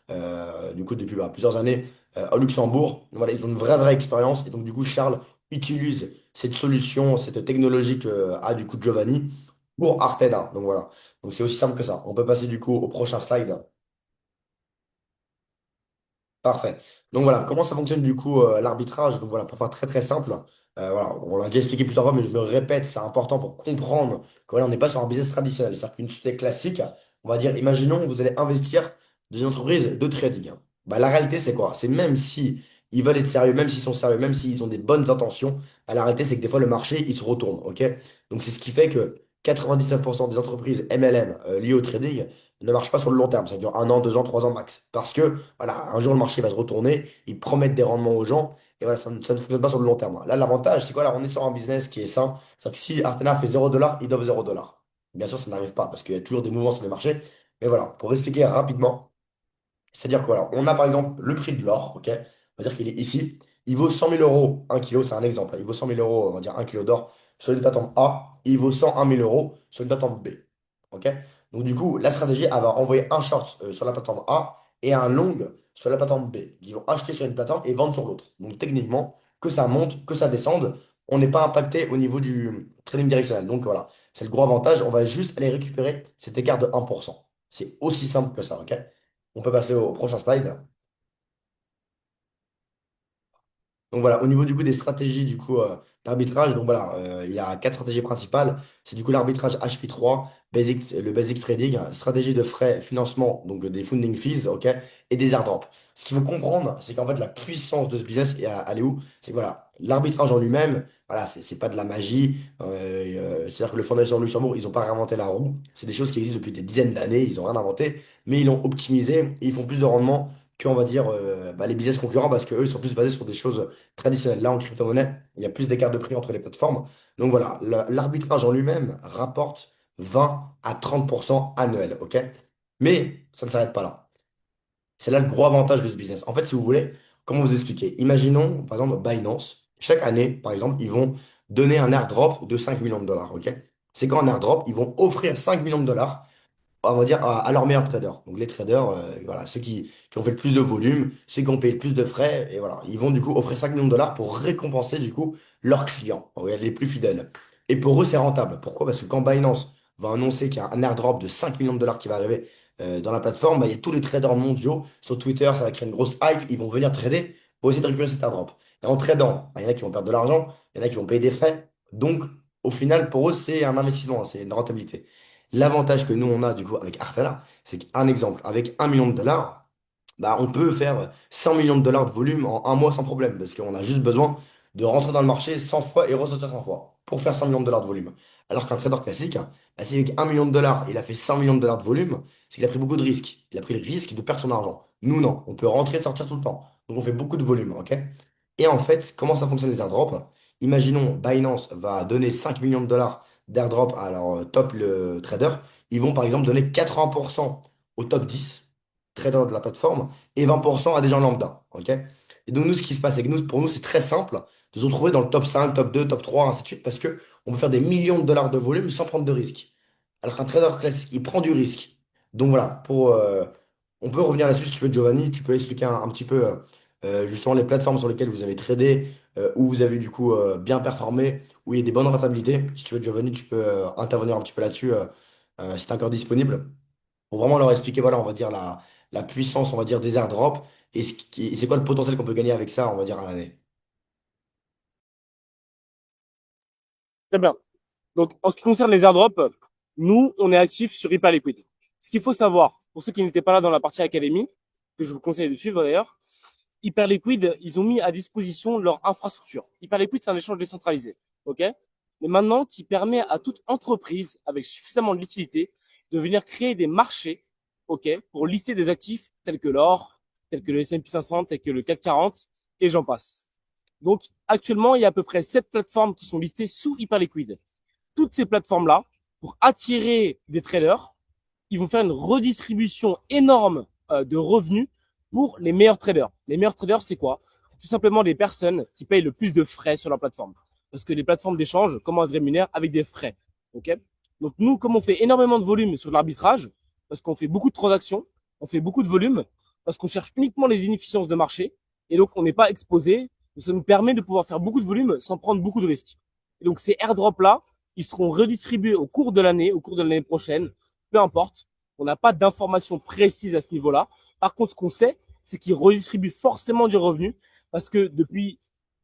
depuis plusieurs années au Luxembourg. Donc voilà, ils ont une vraie expérience, et donc du coup, Charles utilise cette solution, cette technologie que a du coup Giovanni pour Artena. Donc voilà. Donc c'est aussi simple que ça. On peut passer du coup au prochain slide. Parfait. Donc voilà, comment ça fonctionne du coup l'arbitrage? Donc voilà, pour faire très très simple, voilà, on l'a déjà expliqué plusieurs fois, mais je me répète, c'est important pour comprendre que voilà, on n'est pas sur un business traditionnel. C'est-à-dire qu'une société classique, on va dire, imaginons que vous allez investir dans une entreprise de trading. Bah, la réalité, c'est quoi? C'est même si ils veulent être sérieux, même s'ils sont sérieux, même s'ils ont des bonnes intentions, bah, la réalité, c'est que des fois, le marché, il se retourne. OK? Donc c'est ce qui fait que 99% des entreprises MLM liées au trading ne marchent pas sur le long terme. Ça dure 1 an, 2 ans, 3 ans max. Parce que voilà, un jour le marché va se retourner, ils promettent des rendements aux gens, et voilà, ça ne fonctionne pas sur le long terme. Là, l'avantage, c'est quoi? Là, on est sur un business qui est sain. C'est-à-dire que si Artena fait 0 $, ils doivent 0 $. Bien sûr, ça n'arrive pas parce qu'il y a toujours des mouvements sur les marchés. Mais voilà, pour expliquer rapidement, c'est-à-dire que voilà, on a par exemple le prix de l'or, ok? On va dire qu'il est ici. Il vaut 100 000 euros, un kilo, c'est un exemple. Il vaut 100 000 euros, on va dire un kilo d'or sur une plateforme A. Il vaut 101 000 euros sur une plateforme B. Ok? Donc du coup, la stratégie, elle va envoyer un short sur la plateforme A et un long sur la plateforme B. Ils vont acheter sur une plateforme et vendre sur l'autre. Donc techniquement, que ça monte, que ça descende, on n'est pas impacté au niveau du trading directionnel. Donc voilà, c'est le gros avantage. On va juste aller récupérer cet écart de 1%. C'est aussi simple que ça, ok? On peut passer au prochain slide. Donc voilà, au niveau du coup des stratégies du coup d'arbitrage, donc voilà, il y a 4 stratégies principales. C'est du coup l'arbitrage HP3, le basic trading, stratégie de frais financement, donc des funding fees, ok, et des airdrops. Ce qu'il faut comprendre, c'est qu'en fait la puissance de ce business, elle est où? C'est que voilà, L'arbitrage en lui-même, voilà, c'est pas de la magie. C'est-à-dire que le fonds d'investissement de Luxembourg, ils n'ont pas réinventé la roue. C'est des choses qui existent depuis des dizaines d'années. Ils n'ont rien inventé, mais ils l'ont optimisé et ils font plus de rendement que, on va dire, les business concurrents parce qu'eux, ils sont plus basés sur des choses traditionnelles. Là, en crypto-monnaie, il y a plus d'écart de prix entre les plateformes. Donc voilà, l'arbitrage en lui-même rapporte 20 à 30% annuel, ok? Mais ça ne s'arrête pas là. C'est là le gros avantage de ce business. En fait, si vous voulez, comment vous expliquer? Imaginons, par exemple, Binance, chaque année, par exemple, ils vont donner un airdrop de 5 millions de dollars, ok? C'est quand un airdrop, ils vont offrir 5 millions de dollars, on va dire, à leurs meilleurs traders. Donc les traders, voilà, ceux qui ont fait le plus de volume, ceux qui ont payé le plus de frais, et voilà, ils vont du coup offrir 5 millions de dollars pour récompenser du coup leurs clients, les plus fidèles. Et pour eux, c'est rentable. Pourquoi? Parce que quand Binance va annoncer qu'il y a un airdrop de 5 millions de dollars qui va arriver dans la plateforme, bah, il y a tous les traders mondiaux sur Twitter, ça va créer une grosse hype, ils vont venir trader pour essayer de récupérer cet airdrop. Et en tradant, bah, il y en a qui vont perdre de l'argent, il y en a qui vont payer des frais. Donc, au final, pour eux, c'est un investissement, c'est une rentabilité. L'avantage que nous, on a du coup avec Artela, c'est qu'un exemple, avec 1 million de dollars, bah, on peut faire 100 millions de dollars de volume en un mois sans problème, parce qu'on a juste besoin de rentrer dans le marché 100 fois et ressortir 100 fois pour faire 100 millions de dollars de volume. Alors qu'un trader classique, bah, si avec 1 million de dollars, il a fait 100 millions de dollars de volume, c'est qu'il a pris beaucoup de risques. Il a pris le risque de perdre son argent. Nous, non. On peut rentrer et sortir tout le temps. Donc, on fait beaucoup de volume, ok? Et en fait, comment ça fonctionne les airdrops? Imaginons, Binance va donner 5 millions de dollars d'airdrop à leur top le trader. Ils vont par exemple donner 80% au top 10 traders de la plateforme et 20% à des gens lambda, ok? Et donc, nous, ce qui se passe, c'est que nous, pour nous, c'est très simple de se retrouver dans le top 5, top 2, top 3, ainsi de suite, parce que on peut faire des millions de dollars de volume sans prendre de risque. Alors qu'un trader classique, il prend du risque. Donc voilà, on peut revenir là-dessus si tu veux, Giovanni, tu peux expliquer un petit peu justement les plateformes sur lesquelles vous avez tradé, où vous avez du coup bien performé, où il y a des bonnes rentabilités. Si tu veux, Giovanni, tu peux intervenir un petit peu là-dessus si tu es encore disponible, pour vraiment leur expliquer, voilà, on va dire la puissance, on va dire, des airdrops et c'est quoi le potentiel qu'on peut gagner avec ça, on va dire, à l'année. Très bien. Donc, en ce qui concerne les airdrops, nous, on est actifs sur Hyperliquid. Ce qu'il faut savoir, pour ceux qui n'étaient pas là dans la partie académie, que je vous conseille de suivre d'ailleurs, Hyperliquid, ils ont mis à disposition leur infrastructure. Hyperliquid, c'est un échange décentralisé, ok? Mais maintenant, qui permet à toute entreprise avec suffisamment de liquidité de venir créer des marchés, ok, pour lister des actifs tels que l'or, tels que le S&P 500, tels que le CAC 40, et j'en passe. Donc, actuellement, il y a à peu près 7 plateformes qui sont listées sous Hyperliquid. Toutes ces plateformes-là, pour attirer des traders, ils vont faire une redistribution énorme de revenus pour les meilleurs traders. Les meilleurs traders, c'est quoi? Tout simplement des personnes qui payent le plus de frais sur leur plateforme. Parce que les plateformes d'échange, comment elles se rémunèrent? Avec des frais. Ok? Donc nous, comme on fait énormément de volume sur l'arbitrage, parce qu'on fait beaucoup de transactions, on fait beaucoup de volume, parce qu'on cherche uniquement les inefficiences de marché, et donc on n'est pas exposé, donc ça nous permet de pouvoir faire beaucoup de volume sans prendre beaucoup de risques. Et donc ces airdrops-là, ils seront redistribués au cours de l'année prochaine, peu importe. On n'a pas d'informations précises à ce niveau-là. Par contre, ce qu'on sait, c'est qu'ils redistribuent forcément du revenu parce que depuis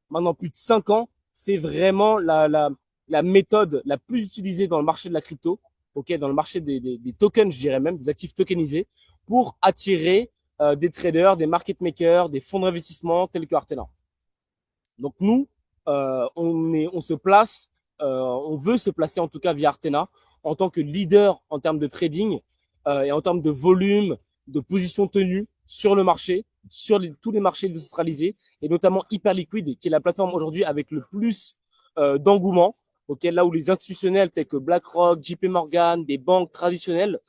maintenant plus de 5 ans, c'est vraiment la méthode la plus utilisée dans le marché de la crypto, ok, dans le marché des tokens, je dirais même, des actifs tokenisés, pour attirer des traders, des market makers, des fonds d'investissement tels que Artena. Donc nous, on se place, on veut se placer en tout cas via Artena en tant que leader en termes de trading et en termes de volume, de position tenue sur le marché, sur tous les marchés décentralisés et notamment Hyperliquid qui est la plateforme aujourd'hui avec le plus d'engouement. Okay, là où les institutionnels tels que BlackRock, JP Morgan, des banques traditionnelles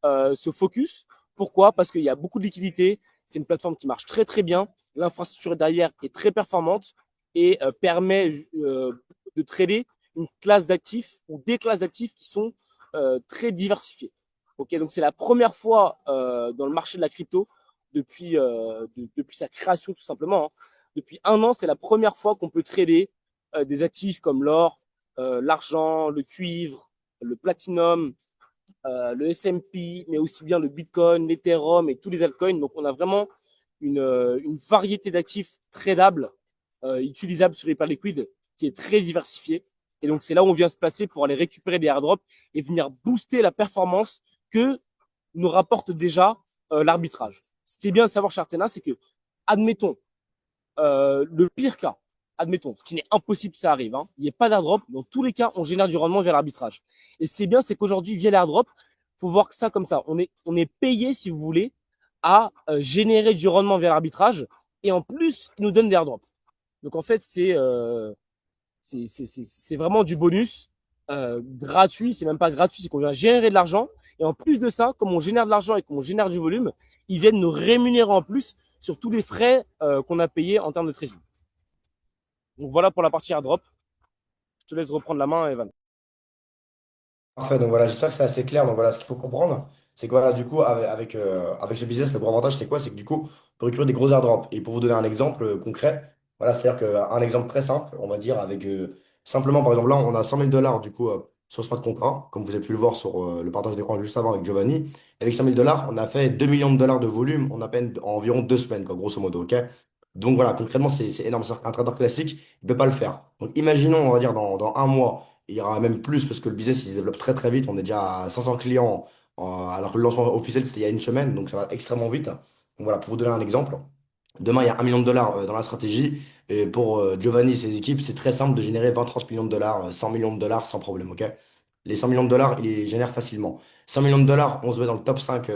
se focus. Pourquoi? Parce qu'il y a beaucoup de liquidités. C'est une plateforme qui marche très très bien. L'infrastructure derrière est très performante et permet de trader une classe d'actifs ou des classes d'actifs qui sont très diversifiées. Ok, donc c'est la première fois dans le marché de la crypto depuis depuis sa création tout simplement. Hein. Depuis 1 an, c'est la première fois qu'on peut trader des actifs comme l'or, l'argent, le cuivre, le platinum, le S&P, mais aussi bien le Bitcoin, l'Ethereum et tous les altcoins. Donc, on a vraiment une variété d'actifs tradables, utilisables sur Hyperliquid qui est très diversifiée. Et donc, c'est là où on vient se placer pour aller récupérer des airdrops et venir booster la performance que nous rapporte déjà l'arbitrage. Ce qui est bien de savoir chez Artena, c'est que, admettons, le pire cas, admettons, ce qui n'est impossible, ça arrive, hein, il n'y a pas d'airdrop, dans tous les cas, on génère du rendement via l'arbitrage. Et ce qui est bien, c'est qu'aujourd'hui, via l'airdrop, faut voir ça comme ça. On est payé, si vous voulez, à générer du rendement via l'arbitrage, et en plus, ils nous donnent des airdrops. Donc en fait, c'est vraiment du bonus gratuit. C'est même pas gratuit, c'est qu'on vient générer de l'argent. Et en plus de ça, comme on génère de l'argent et qu'on génère du volume, ils viennent nous rémunérer en plus sur tous les frais qu'on a payés en termes de trading. Donc voilà pour la partie airdrop. Je te laisse reprendre la main, Evan. Parfait, donc voilà, j'espère que c'est assez clair. Donc voilà, ce qu'il faut comprendre, c'est que voilà, du coup, avec ce business, le gros avantage, c'est quoi? C'est que du coup, on peut récupérer des gros airdrops. Et pour vous donner un exemple concret, voilà, c'est-à-dire qu'un exemple très simple, on va dire, avec simplement, par exemple, là, on a 100 000 dollars du coup sur ce smart contract, comme vous avez pu le voir sur le partage d'écran juste avant avec Giovanni. Avec 100 000 dollars, on a fait 2 millions de dollars de volume en à peine en environ 2 semaines, quoi, grosso modo, ok? Donc voilà, concrètement, c'est énorme. C'est-à-dire qu'un trader classique, il ne peut pas le faire. Donc imaginons, on va dire, dans un mois. Il y aura même plus parce que le business il se développe très très vite. On est déjà à 500 clients alors que le lancement officiel c'était il y a une semaine, donc ça va extrêmement vite. Donc voilà, pour vous donner un exemple, demain il y a 1 million de dollars dans la stratégie. Et pour Giovanni et ses équipes, c'est très simple de générer 20-30 millions de dollars, 100 millions de dollars sans problème, ok? Les 100 millions de dollars, il les génère facilement. 100 millions de dollars, on se met dans le top 5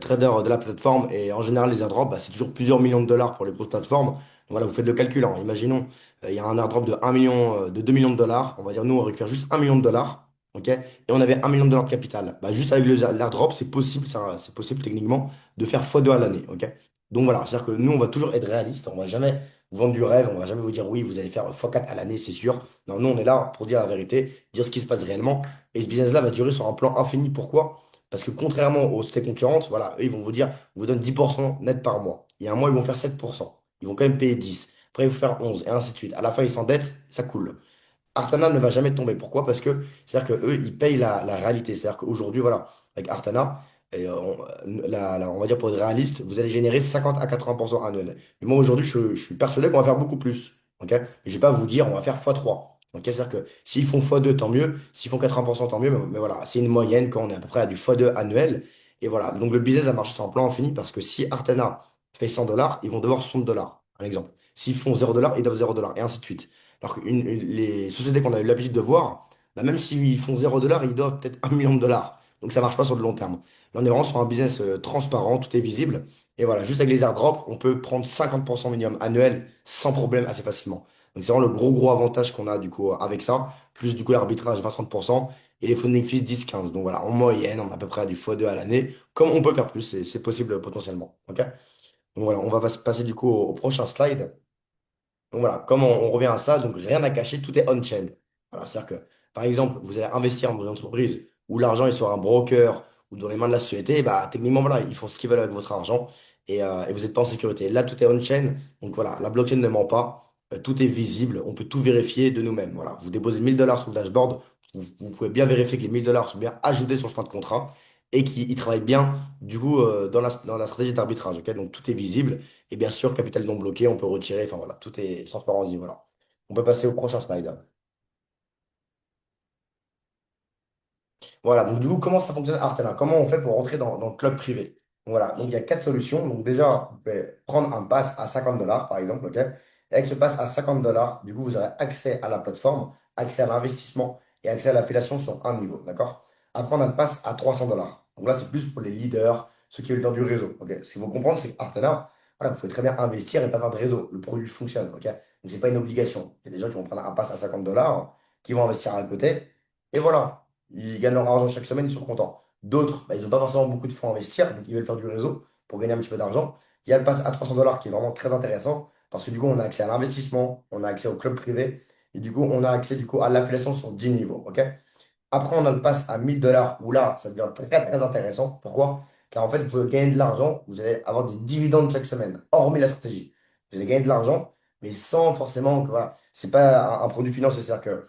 traders de la plateforme et en général les airdrops, bah, c'est toujours plusieurs millions de dollars pour les grosses plateformes. Donc voilà, vous faites le calcul, hein. Imaginons il y a un airdrop de 1 million, de 2 millions de dollars. On va dire, nous, on récupère juste 1 million de dollars. OK? Et on avait 1 million de dollars de capital. Bah, juste avec l'airdrop, c'est possible, c'est possible techniquement de faire x2 à l'année. OK? Donc voilà, c'est-à-dire que nous, on va toujours être réaliste. On va jamais vous vendre du rêve. On va jamais vous dire oui, vous allez faire x4 à l'année, c'est sûr. Non, nous, on est là pour dire la vérité, dire ce qui se passe réellement. Et ce business-là va durer sur un plan infini. Pourquoi? Parce que contrairement aux sociétés concurrentes, voilà, eux, ils vont vous dire, on vous donne 10% net par mois. Il y a un mois, ils vont faire 7%. Ils vont quand même payer 10. Après, il faut faire 11 et ainsi de suite. À la fin, ils s'endettent, ça coule. Artana ne va jamais tomber. Pourquoi? Parce que c'est-à-dire que eux, ils payent la réalité. C'est-à-dire qu'aujourd'hui, voilà, avec Artana, et on va dire pour être réaliste, vous allez générer 50 à 80% annuel. Mais moi, aujourd'hui, je suis persuadé qu'on va faire beaucoup plus. Ok? Mais je ne vais pas vous dire, on va faire x3. Ok? C'est-à-dire que s'ils font x2, tant mieux. S'ils font 80%, tant mieux. Mais voilà, c'est une moyenne quand on est à peu près à du x2 annuel. Et voilà. Donc le business a marché sur un plan infini parce que si Artana fait 100 dollars, ils vont devoir 60 dollars, par exemple. S'ils font 0 dollars, ils doivent 0 dollars, et ainsi de suite. Alors que les sociétés qu'on a eu l'habitude de voir, bah, même s'ils font 0 dollars, ils doivent peut-être 1 million de dollars. Donc ça marche pas sur le long terme. Là, on est vraiment sur un business transparent, tout est visible. Et voilà, juste avec les airdrops, on peut prendre 50% minimum annuel sans problème assez facilement. Donc c'est vraiment le gros avantage qu'on a du coup avec ça. Plus du coup l'arbitrage 20-30% et les funding fees 10-15. Donc voilà, en moyenne, on a à peu près du x2 à l'année. Comme on peut faire plus, c'est possible potentiellement. Ok? Donc voilà, on va passer du coup au prochain slide. Donc voilà, comme on revient à ça, donc rien à cacher, tout est on-chain. Voilà, c'est-à-dire que, par exemple, vous allez investir dans une entreprise où l'argent est sur un broker ou dans les mains de la société, bah, techniquement, voilà, ils font ce qu'ils veulent avec votre argent et vous n'êtes pas en sécurité. Là, tout est on-chain, donc voilà, la blockchain ne ment pas, tout est visible, on peut tout vérifier de nous-mêmes. Voilà, vous déposez 1000 dollars sur le dashboard, vous pouvez bien vérifier que les 1000 dollars sont bien ajoutés sur ce smart contrat et qu'ils travaillent bien, du coup, dans la stratégie d'arbitrage. Ok. Donc, tout est visible. Et bien sûr, capital non bloqué, on peut retirer. Enfin voilà, tout est transparent ici. Voilà. On peut passer au prochain slide. Voilà, donc du coup, comment ça fonctionne Artana? Comment on fait pour rentrer dans le club privé? Voilà, donc il y a quatre solutions. Donc déjà, vous pouvez prendre un pass à 50 dollars, par exemple, ok? Et avec ce pass à 50 dollars, du coup, vous aurez accès à la plateforme, accès à l'investissement et accès à l'affiliation sur un niveau, d'accord? Après, on a le pass à 300 dollars. Donc là, c'est plus pour les leaders, ceux qui veulent faire du réseau, ok? Ce qu'il faut comprendre, c'est qu'Artana, voilà, vous pouvez très bien investir et pas faire de réseau. Le produit fonctionne, ok? Donc, c'est pas une obligation. Il y a des gens qui vont prendre un pass à 50 dollars, qui vont investir à côté. Et voilà. Ils gagnent leur argent chaque semaine, ils sont contents. D'autres, bah, ils n'ont pas forcément beaucoup de fonds à investir, donc ils veulent faire du réseau pour gagner un petit peu d'argent. Il y a le pass à 300 dollars qui est vraiment très intéressant parce que du coup, on a accès à l'investissement, on a accès au club privé et du coup, on a accès du coup à l'affiliation sur 10 niveaux. Ok. Après, on a le pass à 1000 dollars où là, ça devient très très intéressant. Pourquoi? Car en fait, vous pouvez gagner de l'argent, vous allez avoir des dividendes chaque semaine, hormis la stratégie. Vous allez gagner de l'argent, mais sans forcément, voilà, c'est pas un produit financier, c'est-à-dire que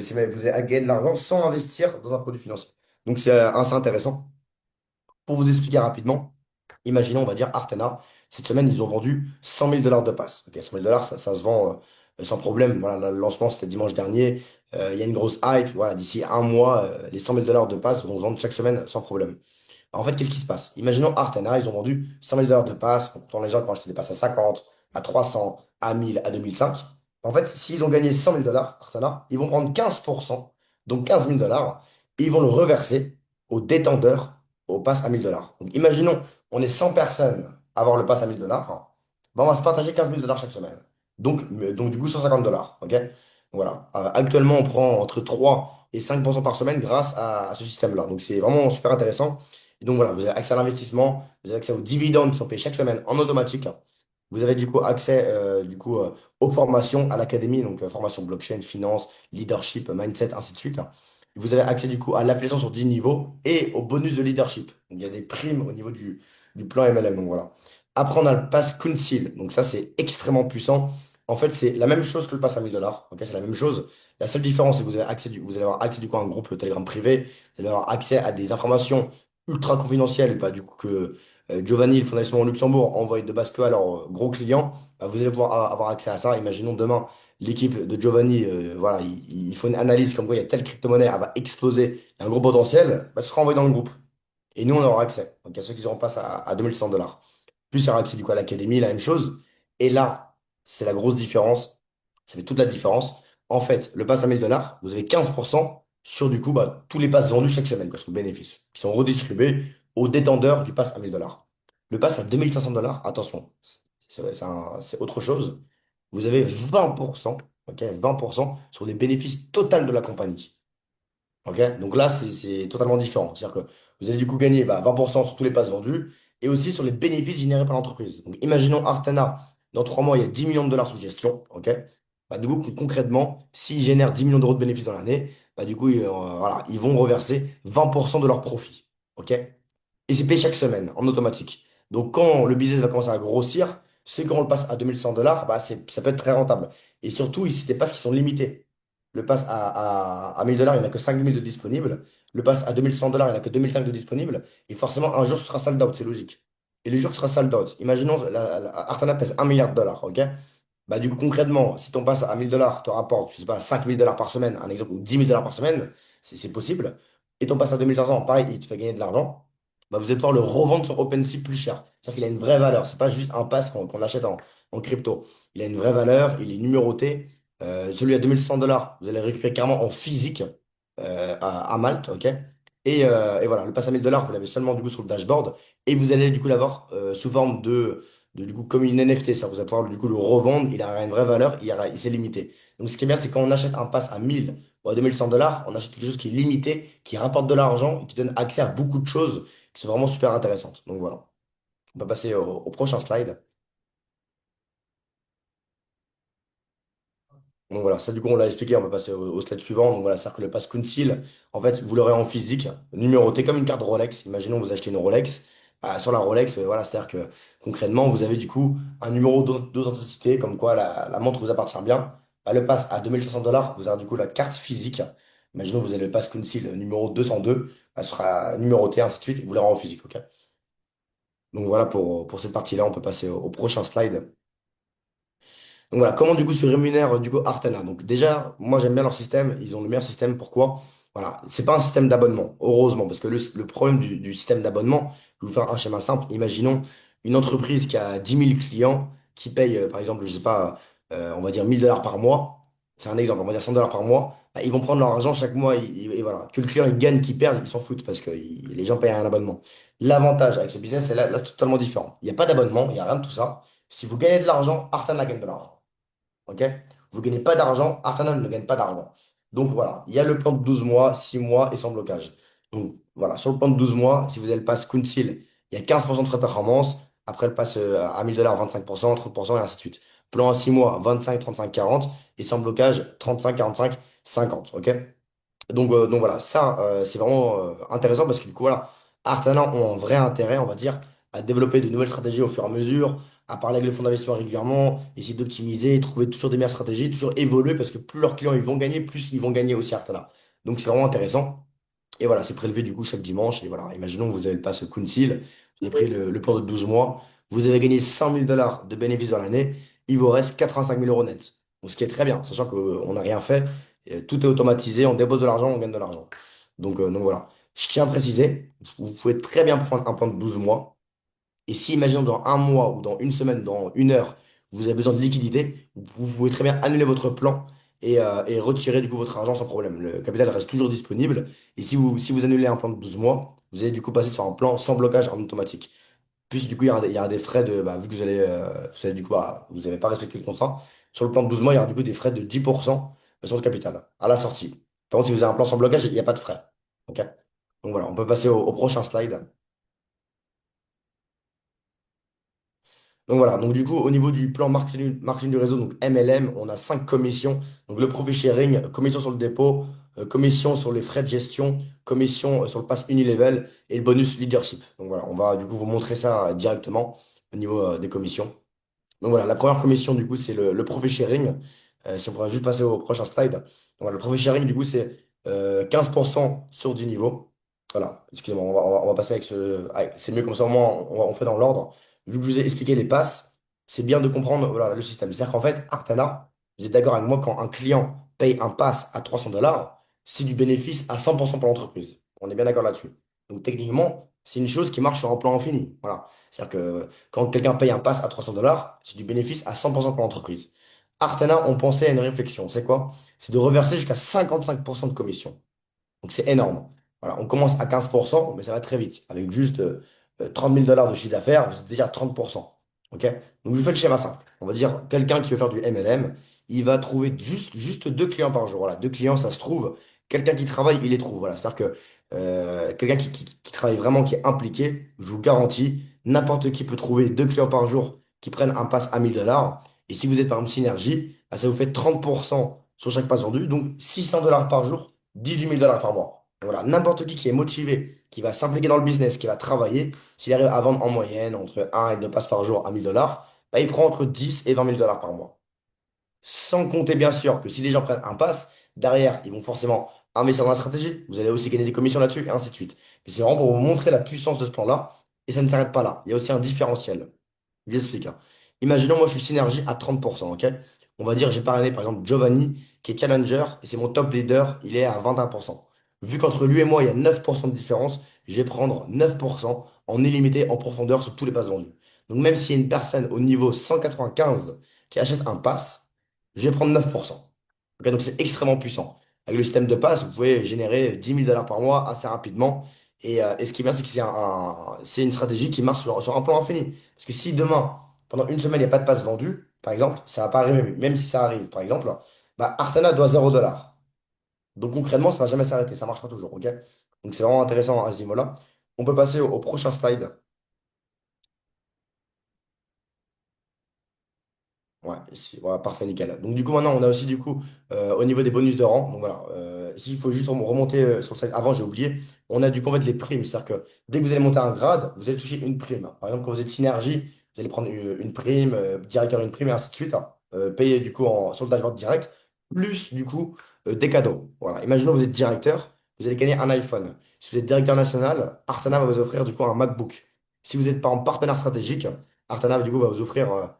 si vous allez gagner de l'argent sans investir dans un produit financier. Donc c'est assez intéressant. Pour vous expliquer rapidement, imaginons, on va dire Artena, cette semaine, ils ont vendu 100 000 dollars de pass. Ok, 100 000 dollars, ça se vend sans problème. Voilà, le lancement, c'était dimanche dernier. Il y a une grosse hype. Voilà, d'ici un mois, les 100 000 dollars de pass vont se vendre chaque semaine sans problème. En fait, qu'est-ce qui se passe? Imaginons Artena, ils ont vendu 100 000 dollars de pass. Pourtant, les gens qui ont acheté des passes à 50, à 300, à 1000, à 2005. En fait, s'ils ont gagné 100 000 dollars, Artana, ils vont prendre 15%, donc 15 000 dollars, et ils vont le reverser aux détenteurs au pass à 1000 dollars. Donc imaginons, on est 100 personnes à avoir le pass à 1000 dollars. Ben, on va se partager 15 000 dollars chaque semaine. Donc du coup, 150 dollars. Ok? Voilà. Actuellement, on prend entre 3 et 5% par semaine grâce à ce système-là. Donc c'est vraiment super intéressant. Et donc voilà, vous avez accès à l'investissement, vous avez accès aux dividendes qui sont payés chaque semaine en automatique. Vous avez du coup accès aux formations à l'académie, donc formation blockchain, finance, leadership, mindset, ainsi de suite. Vous avez accès du coup à l'affiliation sur 10 niveaux et au bonus de leadership. Donc il y a des primes au niveau du plan MLM. Donc voilà. Après, on a le pass Council. Donc ça, c'est extrêmement puissant. En fait, c'est la même chose que le pass à 1000 dollars. Ok, c'est la même chose. La seule différence, c'est que vous allez avoir accès du coup à un groupe Telegram privé. Vous allez avoir accès à des informations ultra confidentielles, pas du coup que Giovanni, le fondateur au Luxembourg, envoie de base que à leurs gros clients. Vous allez pouvoir avoir accès à ça. Imaginons demain, l'équipe de Giovanni, voilà, il faut une analyse comme quoi il y a telle crypto-monnaie, elle va exploser, il y a un gros potentiel, bah, ce sera envoyé dans le groupe. Et nous, on aura accès. Donc, à ceux qui auront passe à 2100 dollars. Plus il y aura accès du coup à l'académie, la même chose. Et là, c'est la grosse différence. Ça fait toute la différence. En fait, le pass à 1000 dollars, vous avez 15% sur du coup bah, tous les passes vendus chaque semaine, quoi, sur le bénéfice, qui sont redistribués aux détenteurs du pass à 1000 dollars. Le pass à 2500 dollars, attention, c'est autre chose. Vous avez 20%, ok, 20% sur les bénéfices totaux de la compagnie. Ok, donc là, c'est totalement différent. C'est-à-dire que vous allez du coup gagner 20% sur tous les passes vendus et aussi sur les bénéfices générés par l'entreprise. Donc imaginons Artana, dans 3 mois, il y a 10 millions de dollars sous gestion. Ok, du coup, concrètement, s'ils génèrent 10 millions d'euros de bénéfices dans l'année, du coup, voilà, ils vont reverser 20% de leurs profits. Ok, et c'est payé chaque semaine en automatique. Donc quand le business va commencer à grossir, c'est quand on le passe à 2100 dollars, ça peut être très rentable. Et surtout, ici, c'est des passes qui sont limitées. Le pass à 1000 dollars, il n'y en a que 5000 de disponibles. Le pass à 2100 dollars, il n'y en a que 2005 de disponibles. Et forcément, un jour, ce sera sold out, c'est logique. Et le jour qui sera sold out, imaginons, Artana pèse 1 milliard de dollars, ok? Du coup, concrètement, si ton pass à 1000 dollars te rapporte, je sais pas, 5000 dollars par semaine, un exemple, ou 10 000 dollars par semaine, c'est possible. Et ton pass à 2500, pareil, il te fait gagner de l'argent. Vous allez pouvoir le revendre sur OpenSea plus cher. C'est-à-dire qu'il a une vraie valeur. C'est pas juste un pass qu'on achète en crypto. Il a une vraie valeur, il est numéroté. Celui à 2100 dollars, vous allez le récupérer carrément en physique à Malte, ok? Et voilà, le pass à 1000 dollars, vous l'avez seulement du coup sur le dashboard et vous allez du coup l'avoir sous forme du coup comme une NFT. Ça, vous allez pouvoir du coup le revendre, il aura une vraie valeur, il s'est limité. Donc ce qui est bien, c'est quand on achète un pass à 1000 ou à 2100 dollars, on achète quelque chose qui est limité, qui rapporte de l'argent et qui donne accès à beaucoup de choses qui sont vraiment super intéressantes. Donc voilà, on va passer au prochain slide. Donc voilà, ça du coup on l'a expliqué, on va passer au slide suivant. Donc voilà, c'est-à-dire que le pass Council, en fait, vous l'aurez en physique, numéroté comme une carte Rolex. Imaginons vous achetez une Rolex. Sur la Rolex, voilà, c'est-à-dire que concrètement, vous avez du coup un numéro d'authenticité, comme quoi la montre vous appartient bien. Le pass à 2500 dollars, vous avez du coup la carte physique. Imaginons vous avez le pass Council numéro 202, elle sera numérotée, ainsi de suite, et vous l'aurez en physique, ok? Donc voilà pour cette partie-là, on peut passer au prochain slide. Donc voilà, comment du coup se rémunère du coup Artana? Donc déjà, moi j'aime bien leur système, ils ont le meilleur système. Pourquoi? Voilà, c'est pas un système d'abonnement, heureusement, parce que le problème du système d'abonnement, je vais vous faire un schéma simple. Imaginons une entreprise qui a 10 000 clients, qui paye par exemple, je sais pas, on va dire 1000 dollars par mois. C'est un exemple, on va dire 100 dollars par mois. Ils vont prendre leur argent chaque mois et voilà. Que le client il gagne, qu'il perde, ils s'en foutent parce que les gens payent un abonnement. L'avantage avec ce business, c'est là, c'est totalement différent. Il n'y a pas d'abonnement, il n'y a rien de tout ça. Si vous gagnez de l'argent, Artana gagne de l'argent. OK? Vous ne gagnez pas d'argent, Arsenal ne gagne pas d'argent. Donc voilà, il y a le plan de 12 mois, 6 mois et sans blocage. Donc voilà, sur le plan de 12 mois, si vous avez le pass Council, il y a 15% de frais de performance. Après le pass à 1000 dollars, 25%, 30% et ainsi de suite. Plan à 6 mois, 25, 35, 40. Et sans blocage, 35, 45, 50. OK? Donc voilà, ça, c'est vraiment intéressant parce que du coup, voilà, Artana ont un vrai intérêt, on va dire, à développer de nouvelles stratégies au fur et à mesure, à parler avec les fonds d'investissement régulièrement, essayer d'optimiser, trouver toujours des meilleures stratégies, toujours évoluer parce que plus leurs clients ils vont gagner, plus ils vont gagner aussi Artana. Donc c'est vraiment intéressant. Et voilà, c'est prélevé du coup chaque dimanche. Et voilà, imaginons que vous avez le pass Council, vous avez pris le plan de 12 mois, vous avez gagné 100 000 dollars de bénéfices dans l'année, il vous reste 85 000 euros net. Donc, ce qui est très bien, sachant qu'on n'a rien fait, tout est automatisé, on dépose de l'argent, on gagne de l'argent. Donc voilà, je tiens à préciser, vous pouvez très bien prendre un plan de 12 mois. Et si, imaginons, dans un mois ou dans une semaine, dans une heure, vous avez besoin de liquidité, vous pouvez très bien annuler votre plan et retirer du coup votre argent sans problème. Le capital reste toujours disponible. Et si vous annulez un plan de 12 mois, vous allez du coup passer sur un plan sans blocage en automatique. Puis du coup, il y aura des frais de, bah, vu que vous allez du coup, vous n'avez pas respecté le contrat, sur le plan de 12 mois, il y aura du coup des frais de 10% sur le capital à la sortie. Par contre, si vous avez un plan sans blocage, il n'y a pas de frais. OK? Donc voilà, on peut passer au prochain slide. Donc voilà, donc du coup, au niveau du plan marketing du réseau, donc MLM, on a 5 commissions. Donc le profit sharing, commission sur le dépôt, commission sur les frais de gestion, commission sur le pass Unilevel et le bonus leadership. Donc voilà, on va du coup vous montrer ça directement au niveau des commissions. Donc voilà, la première commission, du coup, c'est le profit sharing. Si on pourrait juste passer au prochain slide. Donc voilà, le profit sharing, du coup, c'est 15% sur 10 niveaux. Voilà, excusez-moi, on va passer avec ce. C'est mieux comme ça, au moins, on fait dans l'ordre. Vu que je vous ai expliqué les passes, c'est bien de comprendre voilà, le système. C'est-à-dire qu'en fait, Artana, vous êtes d'accord avec moi, quand un client paye un pass à 300 $, c'est du bénéfice à 100% pour l'entreprise. On est bien d'accord là-dessus. Donc techniquement, c'est une chose qui marche sur un plan infini. Voilà. C'est-à-dire que quand quelqu'un paye un pass à 300 $, c'est du bénéfice à 100% pour l'entreprise. Artana, on pensait à une réflexion. C'est quoi? C'est de reverser jusqu'à 55% de commission. Donc c'est énorme. Voilà, on commence à 15%, mais ça va très vite. Avec juste 30 000 $ de chiffre d'affaires, vous êtes déjà à 30%. OK? Donc je vous fais le schéma simple. On va dire quelqu'un qui veut faire du MLM, il va trouver juste deux clients par jour. Voilà, deux clients, ça se trouve. Quelqu'un qui travaille, il les trouve. Voilà, c'est-à-dire que quelqu'un qui travaille vraiment, qui est impliqué, je vous garantis, n'importe qui peut trouver deux clients par jour qui prennent un pass à 1 000 $. Et si vous êtes par exemple Synergie, bah, ça vous fait 30% sur chaque pass vendu, donc 600 $ par jour, 18 000 $ par mois. Voilà, n'importe qui est motivé, qui va s'impliquer dans le business, qui va travailler, s'il arrive à vendre en moyenne entre un et 2 passes par jour à 1 000 $, bah, il prend entre 10 et 20 000 $ par mois. Sans compter bien sûr que si les gens prennent un pass, derrière, ils vont forcément investir dans la stratégie. Vous allez aussi gagner des commissions là-dessus, et ainsi de suite. Mais c'est vraiment pour vous montrer la puissance de ce plan-là. Et ça ne s'arrête pas là. Il y a aussi un différentiel. Je vous explique, hein. Imaginons, moi, je suis synergie à 30%, ok? On va dire, j'ai parrainé par exemple Giovanni, qui est challenger, et c'est mon top leader, il est à 21%. Vu qu'entre lui et moi, il y a 9% de différence, je vais prendre 9% en illimité en profondeur sur tous les passes vendus. Donc même s'il y a une personne au niveau 195 qui achète un pass, je vais prendre 9%. Ok, donc c'est extrêmement puissant. Avec le système de passe, vous pouvez générer 10 000 $ par mois assez rapidement. Et ce qui est bien, c'est que c'est une stratégie qui marche sur un plan infini. Parce que si demain, pendant une semaine, il n'y a pas de passe vendu, par exemple, ça va pas arriver, même si ça arrive, par exemple, bah, Artana doit 0 $. Donc concrètement, ça ne va jamais s'arrêter, ça marchera toujours. Ok, donc c'est vraiment intéressant à ce niveau-là. On peut passer au prochain slide. Ouais, voilà, parfait, nickel. Donc du coup maintenant on a aussi du coup au niveau des bonus de rang, donc voilà, s'il faut juste remonter sur cette, avant j'ai oublié, on a du coup en fait les primes, c'est-à-dire que dès que vous allez monter un grade, vous allez toucher une prime. Par exemple quand vous êtes synergie, vous allez prendre une prime, directeur une prime et ainsi de suite, hein, payer du coup sur le dashboard direct, plus du coup des cadeaux. Voilà, imaginons vous êtes directeur, vous allez gagner un iPhone. Si vous êtes directeur national, Artana va vous offrir du coup un MacBook. Si vous êtes par exemple partenaire stratégique, Artana du coup va vous offrir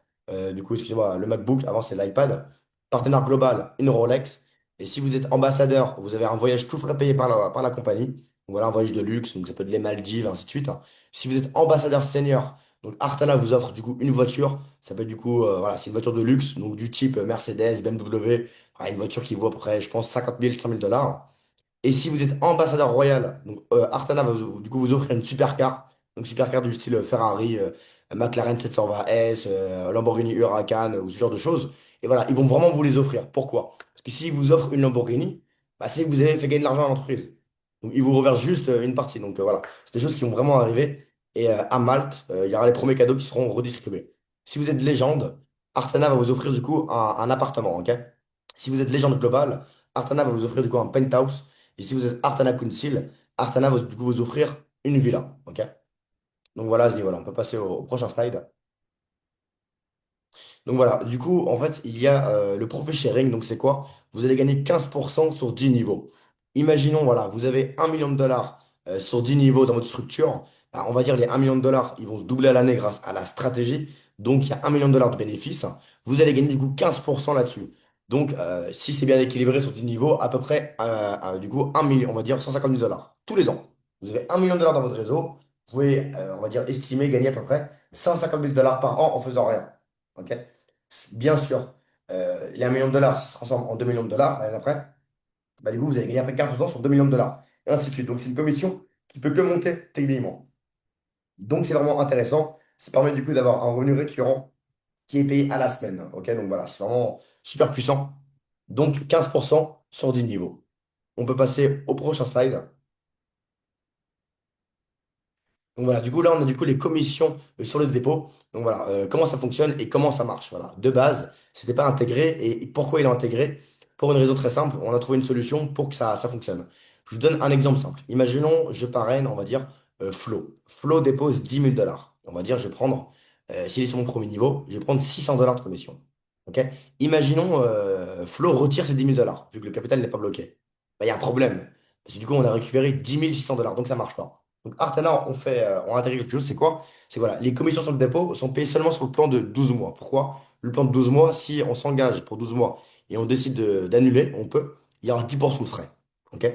du coup, excusez-moi, le MacBook, avant c'est l'iPad. Partenaire global, une Rolex. Et si vous êtes ambassadeur, vous avez un voyage tout frais payé par la compagnie. Donc voilà, un voyage de luxe, donc ça peut être les Maldives, ainsi de suite, hein. Si vous êtes ambassadeur senior, donc Artana vous offre du coup une voiture. Ça peut être du coup, voilà, c'est une voiture de luxe, donc du type Mercedes, BMW. Voilà, une voiture qui vaut à peu près, je pense, 50 000, 100 000 $. Et si vous êtes ambassadeur royal, donc Artana va du coup vous offrir une supercar, donc supercar du style Ferrari, McLaren 720S, Lamborghini Huracan ou ce genre de choses. Et voilà, ils vont vraiment vous les offrir. Pourquoi? Parce que s'ils vous offrent une Lamborghini, bah, c'est que vous avez fait gagner de l'argent à l'entreprise. Donc ils vous reversent juste une partie. Donc voilà, c'est des choses qui vont vraiment arriver. Et à Malte, il y aura les premiers cadeaux qui seront redistribués. Si vous êtes légende, Artana va vous offrir du coup un appartement, ok? Si vous êtes légende globale, Artana va vous offrir du coup un penthouse. Et si vous êtes Artana Council, Artana va du coup vous offrir une villa. Ok? Donc voilà, voilà, on peut passer au prochain slide. Donc voilà, du coup, en fait, il y a le profit sharing. Donc c'est quoi? Vous allez gagner 15% sur 10 niveaux. Imaginons, voilà, vous avez 1 million de $ sur 10 niveaux dans votre structure. Bah, on va dire les 1 million de $, ils vont se doubler à l'année grâce à la stratégie. Donc il y a 1 million de $ de bénéfices. Vous allez gagner du coup 15% là-dessus. Donc si c'est bien équilibré sur 10 niveaux, à peu près du coup 1 million, on va dire 150 000 $ tous les ans. Vous avez 1 million de $ dans votre réseau. Vous pouvez, on va dire, estimer gagner à peu près 150 000 $ par an en faisant rien. Ok? Bien sûr, les 1 million de dollars, ça se transforme en 2 millions de dollars l'année après, bah, du coup, vous allez gagner après 15% sur 2 millions de dollars. Et ainsi de suite. Donc, c'est une commission qui peut que monter techniquement. Donc, c'est vraiment intéressant. Ça permet du coup d'avoir un revenu récurrent qui est payé à la semaine. Ok, donc voilà, c'est vraiment super puissant. Donc, 15% sur 10 niveaux. On peut passer au prochain slide. Donc voilà, du coup, là, on a du coup les commissions sur le dépôt. Donc voilà, comment ça fonctionne et comment ça marche. Voilà, de base, c'était pas intégré. Et pourquoi il est intégré? Pour une raison très simple, on a trouvé une solution pour que ça fonctionne. Je vous donne un exemple simple. Imaginons, je parraine, on va dire, Flo. Flo dépose 10 000 dollars. On va dire, je vais prendre, s'il est sur mon premier niveau, je vais prendre 600 dollars de commission. Ok? Imaginons, Flo retire ses 10 000 dollars, vu que le capital n'est pas bloqué. Bah, il y a un problème. Parce que du coup, on a récupéré 10 600 dollars. Donc ça marche pas. Donc Artana, on intégré quelque chose, c'est quoi? C'est voilà, les commissions sur le dépôt sont payées seulement sur le plan de 12 mois. Pourquoi? Le plan de 12 mois, si on s'engage pour 12 mois et on décide d'annuler, on peut, il y aura 10% de frais. OK?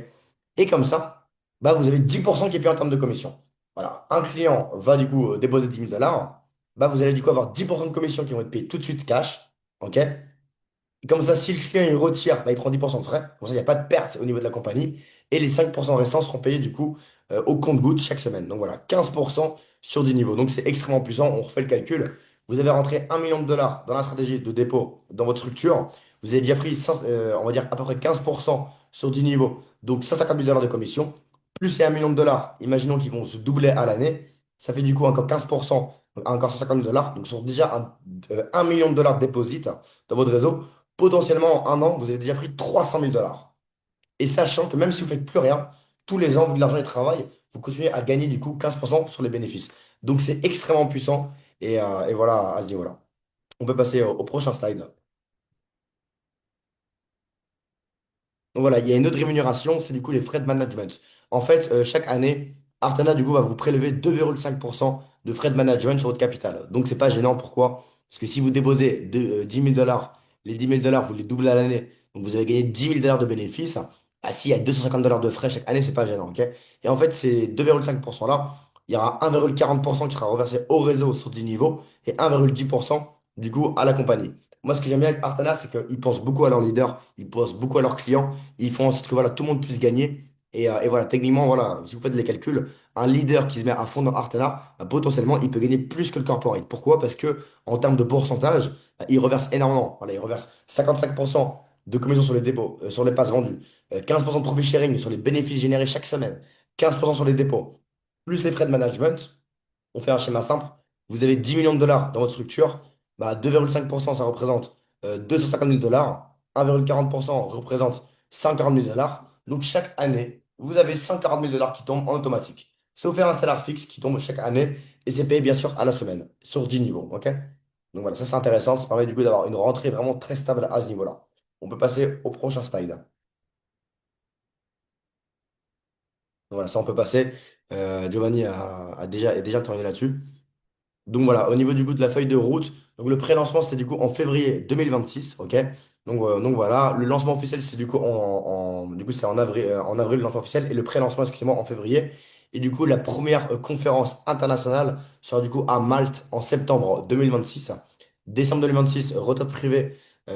Et comme ça, bah, vous avez 10% qui est payé en termes de commission. Voilà, un client va du coup déposer 10 000 dollars, bah, vous allez du coup avoir 10% de commission qui vont être payés tout de suite cash. OK? Et comme ça, si le client il retire, bah, il prend 10% de frais. Comme ça, il n'y a pas de perte au niveau de la compagnie. Et les 5% restants seront payés du coup au compte-gouttes chaque semaine. Donc voilà, 15% sur 10 niveaux. Donc c'est extrêmement puissant. On refait le calcul. Vous avez rentré 1 million de dollars dans la stratégie de dépôt dans votre structure. Vous avez déjà pris, on va dire, à peu près 15% sur 10 niveaux. Donc 150 000 dollars de commission. Plus les 1 million de dollars, imaginons qu'ils vont se doubler à l'année. Ça fait du coup encore 15%, donc encore 150 000 dollars. Donc ce sont déjà 1 million de dollars de déposit dans votre réseau. Potentiellement, en un an, vous avez déjà pris 300 000 dollars. Et sachant que même si vous ne faites plus rien, tous les ans, vu que l'argent est travail, vous continuez à gagner du coup 15% sur les bénéfices. Donc c'est extrêmement puissant. Et voilà, à ce niveau-là. On peut passer au prochain slide. Donc voilà, il y a une autre rémunération, c'est du coup les frais de management. En fait, chaque année, Artana du coup va vous prélever 2,5% de frais de management sur votre capital. Donc c'est pas gênant. Pourquoi? Parce que si vous déposez 10 000 dollars, les 10 000 dollars, vous les doublez à l'année, donc vous avez gagné 10 000 dollars de bénéfices. Ah, s'il y a 250 dollars de frais chaque année, c'est pas gênant. Ok. Et en fait, ces 2,5% là, il y aura 1,40% qui sera reversé au réseau sur 10 niveaux et 1,10% du coup à la compagnie. Moi, ce que j'aime bien avec Artana, c'est qu'ils pensent beaucoup à leurs leaders, ils pensent beaucoup à leurs clients. Ils font en sorte que voilà, tout le monde puisse gagner. Et voilà, techniquement, voilà, si vous faites les calculs, un leader qui se met à fond dans Artana, bah, potentiellement, il peut gagner plus que le corporate. Pourquoi? Parce que en termes de pourcentage, bah, il reverse énormément. Voilà, il reverse 55% de commission sur les dépôts, sur les passes vendues, 15% de profit sharing sur les bénéfices générés chaque semaine, 15% sur les dépôts, plus les frais de management. On fait un schéma simple. Vous avez 10 millions de dollars dans votre structure, bah, 2,5%, ça représente 250 000 dollars. 1,40% représente 140 000 dollars. Donc chaque année, vous avez 140 000 dollars qui tombent en automatique. Ça vous fait un salaire fixe qui tombe chaque année et c'est payé bien sûr à la semaine sur 10 niveaux. Ok? Donc voilà, ça c'est intéressant. Ça permet du coup d'avoir une rentrée vraiment très stable à ce niveau-là. On peut passer au prochain slide. Voilà, ça on peut passer. Giovanni est déjà terminé là-dessus. Donc voilà, au niveau du coup de la feuille de route, donc le pré-lancement c'était du coup en février 2026, ok? Donc voilà, le lancement officiel c'est du coup du coup c'était en avril le lancement officiel et le pré-lancement excusez-moi en février. Et du coup la première conférence internationale sera du coup à Malte en septembre 2026. Décembre 2026, retraite privée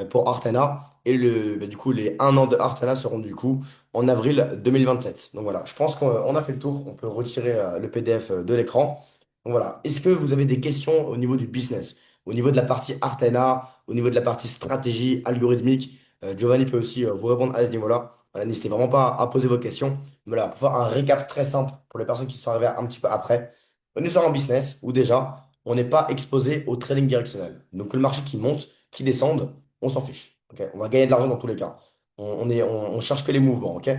pour Artana et du coup les 1 an de Artana seront du coup en avril 2027. Donc voilà, je pense qu'on a fait le tour, on peut retirer le PDF de l'écran. Donc voilà. Est-ce que vous avez des questions au niveau du business, au niveau de la partie Artena, au niveau de la partie stratégie algorithmique? Giovanni peut aussi vous répondre à ce niveau-là. Voilà, n'hésitez vraiment pas à poser vos questions. Voilà, pour faire un récap très simple pour les personnes qui sont arrivées un petit peu après. On est sur un business où déjà, on n'est pas exposé au trading directionnel. Donc que le marché qui monte, qui descende, on s'en fiche. Ok. On va gagner de l'argent dans tous les cas. On cherche que les mouvements. Ok.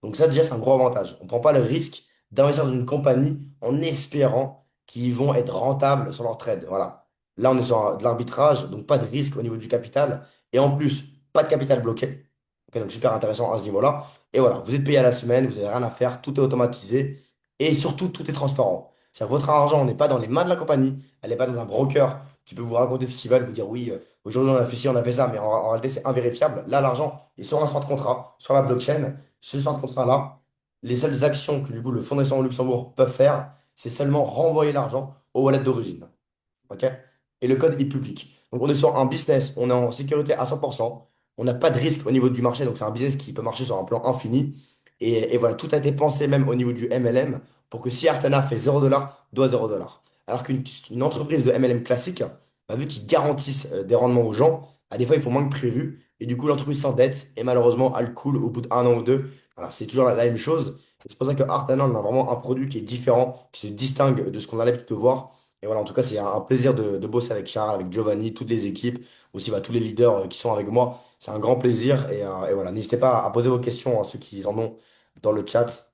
Donc ça, déjà, c'est un gros avantage. On ne prend pas le risque d'investir dans une compagnie en espérant qui vont être rentables sur leur trade. Voilà. Là, on est sur de l'arbitrage, donc pas de risque au niveau du capital. Et en plus, pas de capital bloqué. Ok, donc super intéressant à ce niveau-là. Et voilà, vous êtes payé à la semaine, vous n'avez rien à faire, tout est automatisé. Et surtout, tout est transparent. C'est-à-dire que votre argent n'est pas dans les mains de la compagnie, elle n'est pas dans un broker qui peut vous raconter ce qu'ils veulent, vous dire oui, aujourd'hui on a fait ci, on a fait ça, mais en réalité c'est invérifiable. Là, l'argent est sur un smart contract, sur la blockchain. Ce smart contract-là, les seules actions que du coup le fonds d'investissement au Luxembourg peuvent faire, c'est seulement renvoyer l'argent au wallet d'origine. OK? et le code est public. Donc on est sur un business, on est en sécurité à 100%, on n'a pas de risque au niveau du marché, donc c'est un business qui peut marcher sur un plan infini. Et voilà, tout a été pensé même au niveau du MLM pour que si Artana fait 0 $, doit 0 $. Alors qu'une entreprise de MLM classique, bah, vu qu'ils garantissent des rendements aux gens, bah, des fois ils font moins que prévu. Et du coup, l'entreprise s'endette et malheureusement, elle coule au bout d'un an ou deux. Voilà, c'est toujours la même chose. C'est pour ça que Artana, on a vraiment un produit qui est différent, qui se distingue de ce qu'on a l'habitude de voir. Et voilà, en tout cas, c'est un plaisir de bosser avec Charles, avec Giovanni, toutes les équipes, aussi bah, tous les leaders qui sont avec moi. C'est un grand plaisir. Et voilà, n'hésitez pas à poser vos questions à ceux qui en ont dans le chat.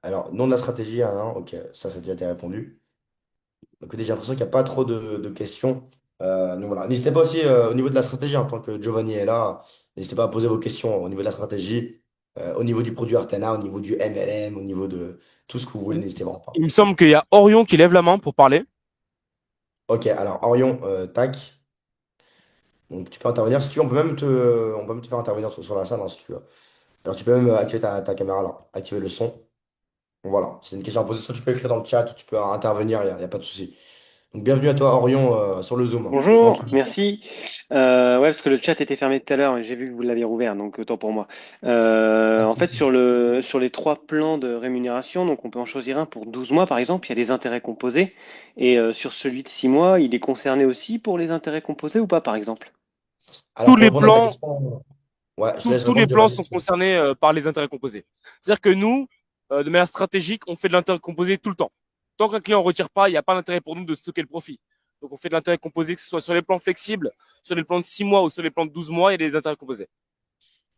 Alors, nom de la stratégie, hein, ok, ça a déjà été répondu. Donc, écoutez, j'ai l'impression qu'il n'y a pas trop de questions. Donc voilà, n'hésitez pas aussi au niveau de la stratégie, en tant que Giovanni est là, n'hésitez pas à poser vos questions au niveau de la stratégie, au niveau du produit Artana, au niveau du MLM, au niveau de tout ce que vous voulez, n'hésitez vraiment Il pas. me semble qu'il y a Orion qui lève la main pour parler. Ok, alors Orion, tac. Donc tu peux intervenir. Si tu veux, on peut même te faire intervenir sur la salle, hein, si tu veux. Alors tu peux même activer ta caméra là, activer le son. Donc, voilà, c'est une question à poser. Soit tu peux écrire dans le chat, ou tu peux intervenir, y a pas de souci. Donc bienvenue à toi, Orion, sur le Zoom. Comment tu Bonjour, vas? merci. Ouais, parce que le chat était fermé tout à l'heure et j'ai vu que vous l'aviez rouvert, donc autant pour moi. Pas de En fait, souci. sur les trois plans de rémunération, donc on peut en choisir un pour 12 mois, par exemple, il y a des intérêts composés. Et sur celui de 6 mois, il est concerné aussi pour les intérêts composés ou pas, par exemple? Alors Tous pour les répondre à ta plans, question, ouais, je te laisse tous les répondre, plans Giovanni. sont concernés par les intérêts composés. C'est-à-dire que nous, de manière stratégique, on fait de l'intérêt composé tout le temps. Tant qu'un client ne retire pas, il n'y a pas d'intérêt pour nous de stocker le profit. Donc on fait de l'intérêt composé, que ce soit sur les plans flexibles, sur les plans de 6 mois ou sur les plans de 12 mois, il y a des intérêts composés.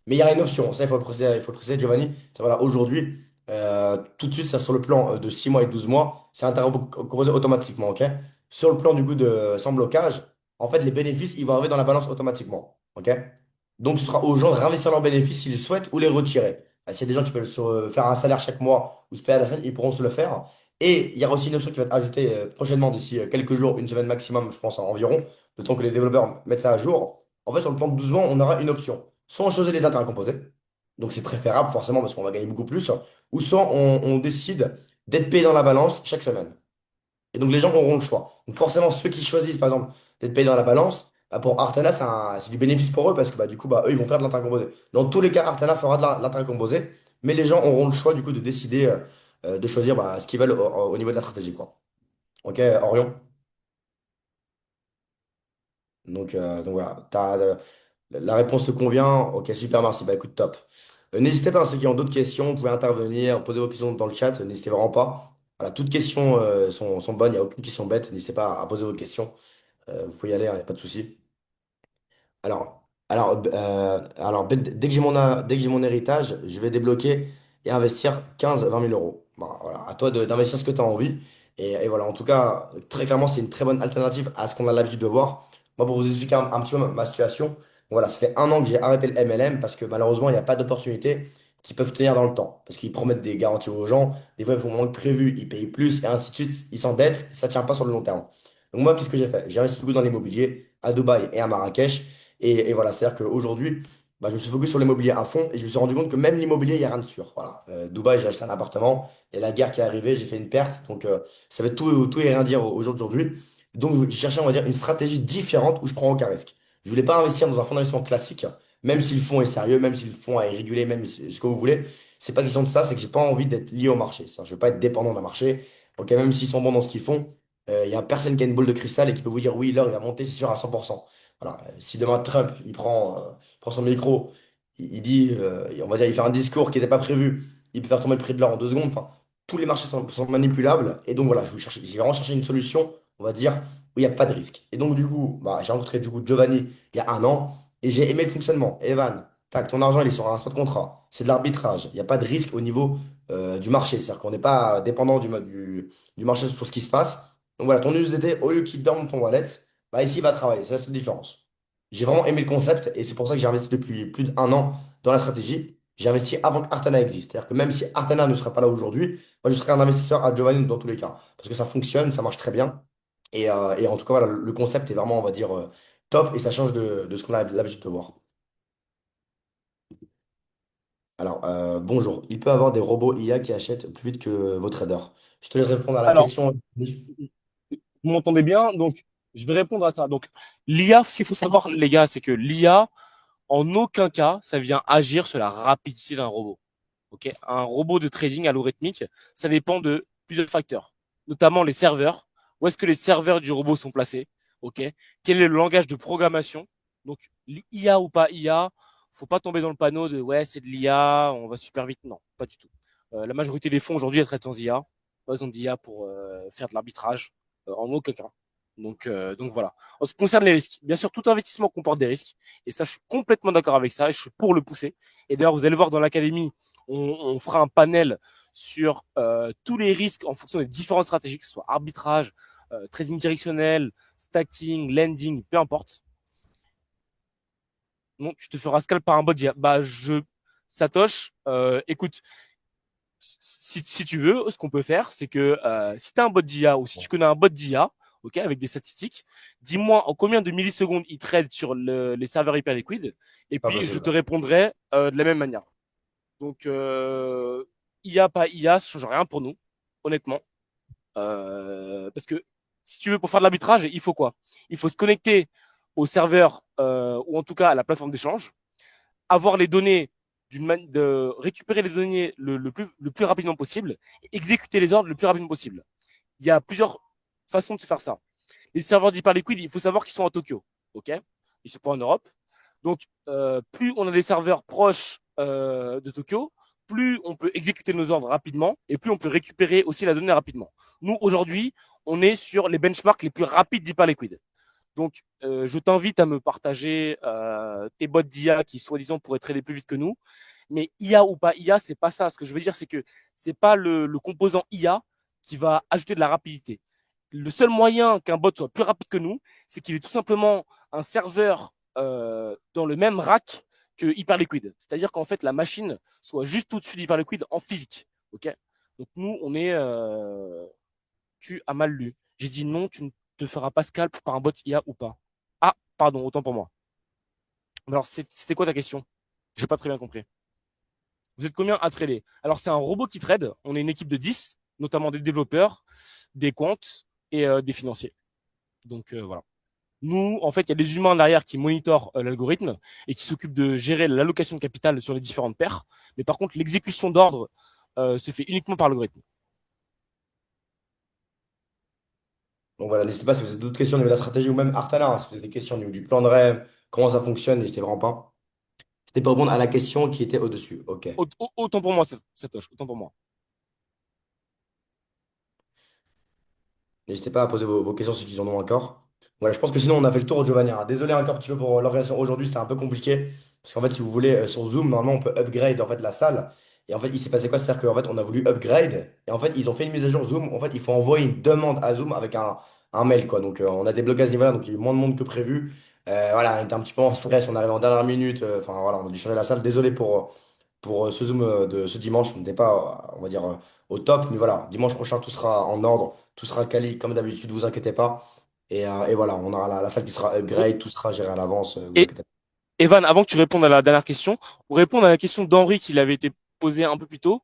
Mais il y a une option, ça il faut le préciser, Giovanni. Ça, voilà, aujourd'hui, tout de suite, ça, sur le plan de 6 mois et 12 mois, c'est composé automatiquement, ok? Sur le plan du coup de sans blocage, en fait, les bénéfices, ils vont arriver dans la balance automatiquement, ok? Donc, ce sera aux gens de réinvestir leurs bénéfices s'ils souhaitent ou les retirer. S'il y a des gens qui peuvent faire un salaire chaque mois ou se payer à la semaine, ils pourront se le faire. Et il y aura aussi une option qui va être ajoutée prochainement, d'ici quelques jours, une semaine maximum, je pense environ, le temps que les développeurs mettent ça à jour. En fait, sur le plan de 12 mois, on aura une option. Soit on choisit les intérêts composés, donc c'est préférable forcément parce qu'on va gagner beaucoup plus, ou soit on décide d'être payé dans la balance chaque semaine. Et donc les gens auront le choix. Donc forcément, ceux qui choisissent par exemple d'être payés dans la balance, bah, pour Artana, c'est du bénéfice pour eux parce que bah, du coup, bah, eux, ils vont faire de l'intérêt composé. Dans tous les cas, Artana fera de l'intérêt composé, mais les gens auront le choix du coup de décider, de choisir bah, ce qu'ils veulent au niveau de la stratégie, quoi. Ok, Orion? Donc voilà, la réponse te convient? Ok, super, merci. Bah écoute, top. N'hésitez pas, ceux qui ont d'autres questions, vous pouvez intervenir, poser vos questions dans le chat, n'hésitez vraiment pas. Voilà, toutes questions sont bonnes, il n'y a aucune question bête, n'hésitez pas à poser vos questions. Vous pouvez y aller, il n'y a pas de souci. Dès que dès que j'ai mon héritage, je vais débloquer et investir 15 à 20 000 euros. Voilà, à toi d'investir ce que tu as envie. Et voilà, en tout cas, très clairement, c'est une très bonne alternative à ce qu'on a l'habitude de voir. Moi, pour vous expliquer un petit peu ma situation, voilà, ça fait un an que j'ai arrêté le MLM parce que malheureusement, il n'y a pas d'opportunités qui peuvent tenir dans le temps. Parce qu'ils promettent des garanties aux gens, des fois, ils font moins que prévu, ils payent plus, et ainsi de suite, ils s'endettent, ça ne tient pas sur le long terme. Donc moi, qu'est-ce que j'ai fait? J'ai investi beaucoup dans l'immobilier à Dubaï et à Marrakech. Et voilà, c'est-à-dire qu'aujourd'hui, bah, je me suis focus sur l'immobilier à fond et je me suis rendu compte que même l'immobilier, il n'y a rien de sûr. Voilà. Dubaï, j'ai acheté un appartement et la guerre qui est arrivée, j'ai fait une perte. Donc, ça va être tout et rien dire au jour d'aujourd'hui. Donc, j'ai cherché, on va dire, une stratégie différente où je prends aucun risque. Je voulais pas investir dans un fonds d'investissement classique, même si le fonds est sérieux, même si le fonds est régulé, même ce que vous voulez. C'est pas question de ça, c'est que j'ai pas envie d'être lié au marché. Je veux pas être dépendant d'un marché. Ok, même s'ils sont bons dans ce qu'ils font, il y a personne qui a une boule de cristal et qui peut vous dire oui, l'or, il va monter, c'est sûr, à 100%. Voilà. Si demain Trump il prend son micro, il dit, on va dire, il fait un discours qui n'était pas prévu, il peut faire tomber le prix de l'or en 2 secondes. Enfin, tous les marchés sont manipulables. Et donc voilà, j'ai vraiment cherché une solution, on va dire, où il n'y a pas de risque. Et donc du coup, bah, j'ai rencontré du coup Giovanni il y a un an et j'ai aimé le fonctionnement. Evan, tac, ton argent il est sur un spot contrat. C'est de l'arbitrage. Il n'y a pas de risque au niveau du marché. C'est-à-dire qu'on n'est pas dépendant du marché sur ce qui se passe. Donc voilà, ton USDT, au lieu qu'il dorme dans ton wallet, bah ici, il va travailler. C'est la seule différence. J'ai vraiment aimé le concept et c'est pour ça que j'ai investi depuis plus d'un an dans la stratégie. J'ai investi avant que Artana existe. C'est-à-dire que même si Artana ne serait pas là aujourd'hui, moi je serais un investisseur à Giovanni dans tous les cas. Parce que ça fonctionne, ça marche très bien. Et en tout cas, voilà, le concept est vraiment, on va dire, top et ça change de ce qu'on a l'habitude de voir. Alors, bonjour. Il peut y avoir des robots IA qui achètent plus vite que vos traders. Je te laisse répondre à la Alors, question. vous m'entendez bien? Donc, Je vais répondre à ça. Donc, l'IA, ce qu'il faut savoir, les gars, c'est que l'IA, en aucun cas, ça vient agir sur la rapidité d'un robot. Ok, un robot de trading algorithmique, ça dépend de plusieurs facteurs, notamment les serveurs. Où est-ce que les serveurs du robot sont placés? Ok, quel est le langage de programmation? Donc, IA ou pas IA, faut pas tomber dans le panneau de ouais, c'est de l'IA, on va super vite. Non, pas du tout. La majorité des fonds aujourd'hui, elles traitent sans IA. Pas besoin d'IA pour faire de l'arbitrage, en aucun cas. Donc voilà. En ce qui concerne les risques, bien sûr, tout investissement comporte des risques. Et ça, je suis complètement d'accord avec ça et je suis pour le pousser. Et d'ailleurs, vous allez voir dans l'académie, on fera un panel sur tous les risques en fonction des différentes stratégies, que ce soit arbitrage, trading directionnel, stacking, lending, peu importe. Non, tu te feras scalp par un bot d'IA. Satosh, écoute, si tu veux, ce qu'on peut faire, c'est que si tu as un bot d'IA ou si tu connais un bot d'IA, ok, avec des statistiques, dis-moi en combien de millisecondes il trade sur les serveurs hyper liquides, et Pas puis je te possible. répondrai de la même manière. Donc, IA, pas IA, ça change rien pour nous, honnêtement. Parce que si tu veux, pour faire de l'arbitrage, il faut quoi? Il faut se connecter au serveur ou en tout cas à la plateforme d'échange, avoir les données de récupérer les données le plus rapidement possible, et exécuter les ordres le plus rapidement possible. Il y a plusieurs façons de se faire ça. Les serveurs d'Hyperliquid, il faut savoir qu'ils sont à Tokyo, ok? Ils sont pas en Europe. Donc, plus on a des serveurs proches de Tokyo, plus on peut exécuter nos ordres rapidement et plus on peut récupérer aussi la donnée rapidement. Nous, aujourd'hui, on est sur les benchmarks les plus rapides d'Hyperliquid. Donc, je t'invite à me partager tes bots d'IA qui, soi-disant, pourraient trader plus vite que nous. Mais IA ou pas IA, c'est pas ça. Ce que je veux dire, c'est que c'est pas le composant IA qui va ajouter de la rapidité. Le seul moyen qu'un bot soit plus rapide que nous, c'est qu'il est tout simplement un serveur dans le même rack que Hyperliquid. C'est-à-dire qu'en fait, la machine soit juste au-dessus d'Hyperliquid en physique. Ok. Donc nous, on est. Tu as mal lu. J'ai dit non, tu ne te feras pas scalp par un bot IA ou pas. Ah, pardon, autant pour moi. Alors, c'était quoi ta question? J'ai pas très bien compris. Vous êtes combien à trader? Alors, c'est un robot qui trade. On est une équipe de 10, notamment des développeurs, des comptes et des financiers. Donc, voilà. Nous, en fait, il y a des humains derrière qui monitorent l'algorithme et qui s'occupent de gérer l'allocation de capital sur les différentes paires. Mais par contre, l'exécution d'ordre se fait uniquement par l'algorithme. Donc voilà, n'hésitez pas si vous avez d'autres questions au niveau de la stratégie ou même Artana, hein, si vous avez des questions au niveau du plan de rêve, comment ça fonctionne, n'hésitez vraiment pas. C'était pour répondre à la question qui était au-dessus. Ok. Autant pour moi, Satoshi, autant pour moi. N'hésitez pas à poser vos questions si vous en avez encore. Voilà, je pense que sinon on a fait le tour, Giovanni, hein. Désolé encore un petit peu pour l'organisation aujourd'hui, c'était un peu compliqué. Parce qu'en fait, si vous voulez, sur Zoom, normalement, on peut upgrade en fait la salle. Et en fait, il s'est passé quoi? C'est-à-dire qu'en fait, on a voulu upgrade. Et en fait, ils ont fait une mise à jour Zoom. En fait, il faut envoyer une demande à Zoom avec un mail, quoi. Donc, on a débloqué à ce niveau-là. Donc, il y a eu moins de monde que prévu. Voilà, on était un petit peu en stress. On arrive en dernière minute. Enfin, voilà, on a dû changer la salle. Désolé pour ce Zoom de ce dimanche. On n'était pas, on va dire, au top. Mais voilà, dimanche prochain, tout sera en ordre. Tout sera quali comme d'habitude, vous inquiétez pas. Et voilà, on aura la salle qui sera Oh, upgrade, tout sera géré à l'avance, vous Et inquiétez Evan, avant que tu répondes à la dernière question, pour répondre à la question d'Henri qui avait été posée un peu plus tôt,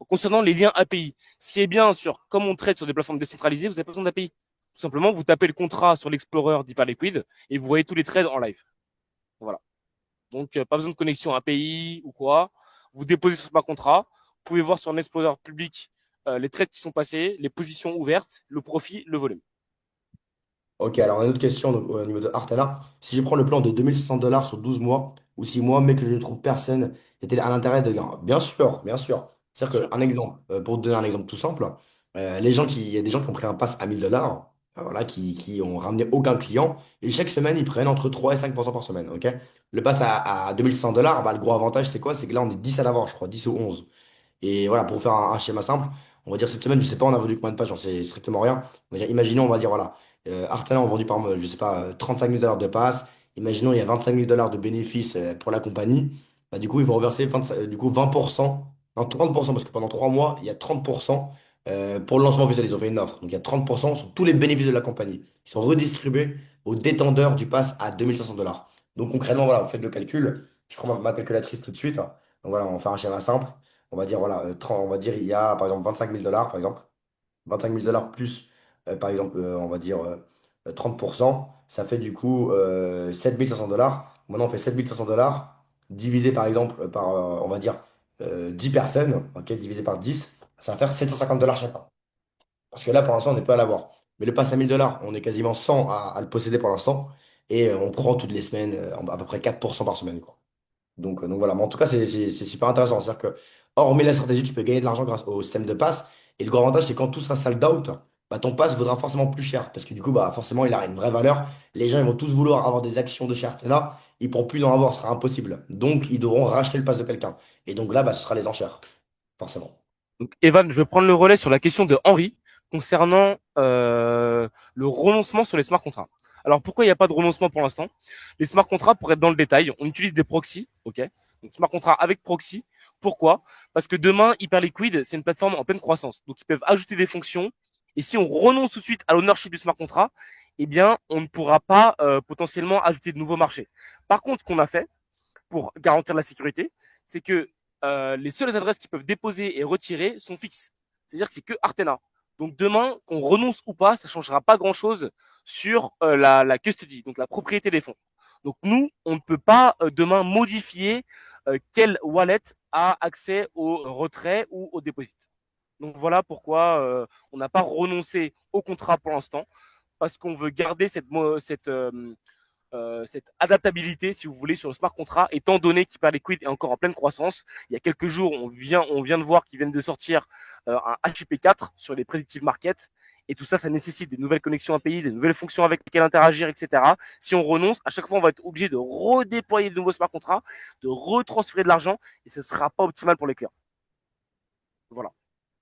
concernant les liens API. Ce qui est bien sûr, comme on traite sur des plateformes décentralisées, vous n'avez pas besoin d'API. Tout simplement, vous tapez le contrat sur l'Explorer d'Hyperliquid et vous voyez tous les trades en live. Voilà. Donc, pas besoin de connexion API ou quoi. Vous déposez sur smart contrat. Vous pouvez voir sur un Explorer public les trades qui sont passés, les positions ouvertes, le profit, le volume. Ok, alors on a une autre question donc, au niveau de Artana. Si je prends le plan de 2500 $ sur 12 mois ou 6 mois, mais que je ne trouve personne, y a-t-il un intérêt de gain? Bien sûr, bien sûr. Bien C'est-à-dire sûr. qu'un exemple, pour te donner un exemple tout simple, il y a des gens qui ont pris un pass à 1000 $, voilà, qui ont ramené aucun client, et chaque semaine, ils prennent entre 3 et 5% par semaine. Ok. Le pass à 2100 $, bah, le gros avantage, c'est quoi? C'est que là, on est 10 à l'avant, je crois, 10 ou 11. Et voilà, pour faire un schéma simple, on va dire cette semaine, je sais pas, on a vendu combien de pages, j'en sais strictement rien. On va dire, imaginons, on va dire, voilà, Artana ont vendu par mois, je sais pas, 35 000 $ de passes. Imaginons, il y a 25 000 $ de bénéfices pour la compagnie. Bah, du coup, ils vont reverser du coup, 20%, non, 30%, parce que pendant 3 mois, il y a 30% pour le lancement officiel. Ils ont fait une offre. Donc, il y a 30% sur tous les bénéfices de la compagnie. Ils sont redistribués aux détenteurs du pass à 2500 $. Donc, concrètement, voilà, vous faites le calcul. Je prends ma calculatrice tout de suite, hein. Donc, voilà, on va faire un schéma simple. On va dire, voilà, on va dire, il y a par exemple 25 000 $, par exemple. 25 000 $ plus, par exemple, on va dire 30%, ça fait du coup 7 500 $. Maintenant, on fait 7 500 $ divisé par exemple par, on va dire, 10 personnes, ok, divisé par 10, ça va faire 750 $ chacun. Parce que là, pour l'instant, on n'est pas à l'avoir. Mais le pass à 1000 $, on est quasiment 100 à le posséder pour l'instant. Et on prend toutes les semaines à peu près 4% par semaine, quoi. Donc voilà, mais en tout cas, c'est super intéressant. C'est-à-dire que, hormis la stratégie, tu peux gagner de l'argent grâce au système de passe. Et le grand avantage, c'est quand tout sera sold out, bah, ton pass vaudra forcément plus cher. Parce que du coup, bah, forcément, il a une vraie valeur. Les gens, ils vont tous vouloir avoir des actions de chez Artena. Ils ne pourront plus en avoir, ce sera impossible. Donc, ils devront racheter le pass de quelqu'un. Et donc là, bah, ce sera les enchères, forcément. Donc, Evan, je vais prendre le relais sur la question de Henri concernant le renoncement sur les smart contracts. Alors, pourquoi il n'y a pas de renoncement pour l'instant? Les smart contracts, pour être dans le détail, on utilise des proxys, ok? Donc, smart contracts avec proxy. Pourquoi? Parce que demain, Hyperliquid, c'est une plateforme en pleine croissance. Donc, ils peuvent ajouter des fonctions. Et si on renonce tout de suite à l'ownership du smart contract, eh bien, on ne pourra pas potentiellement ajouter de nouveaux marchés. Par contre, ce qu'on a fait, pour garantir la sécurité, c'est que les seules adresses qui peuvent déposer et retirer sont fixes. C'est-à-dire que c'est que Artena. Donc demain, qu'on renonce ou pas, ça ne changera pas grand-chose sur la custody, donc la propriété des fonds. Donc nous, on ne peut pas demain modifier quel wallet a accès au retrait ou au déposit. Donc voilà pourquoi on n'a pas renoncé au contrat pour l'instant, parce qu'on veut garder cette adaptabilité, si vous voulez, sur le smart contract, étant donné qu'Hyperliquid est encore en pleine croissance. Il y a quelques jours, on vient de voir qu'ils viennent de sortir un HIP4 sur les predictive markets. Et tout ça, ça nécessite des nouvelles connexions API, des nouvelles fonctions avec lesquelles interagir, etc. Si on renonce, à chaque fois, on va être obligé de redéployer de nouveaux smart contracts, de retransférer de l'argent, et ce ne sera pas optimal pour les clients. Voilà.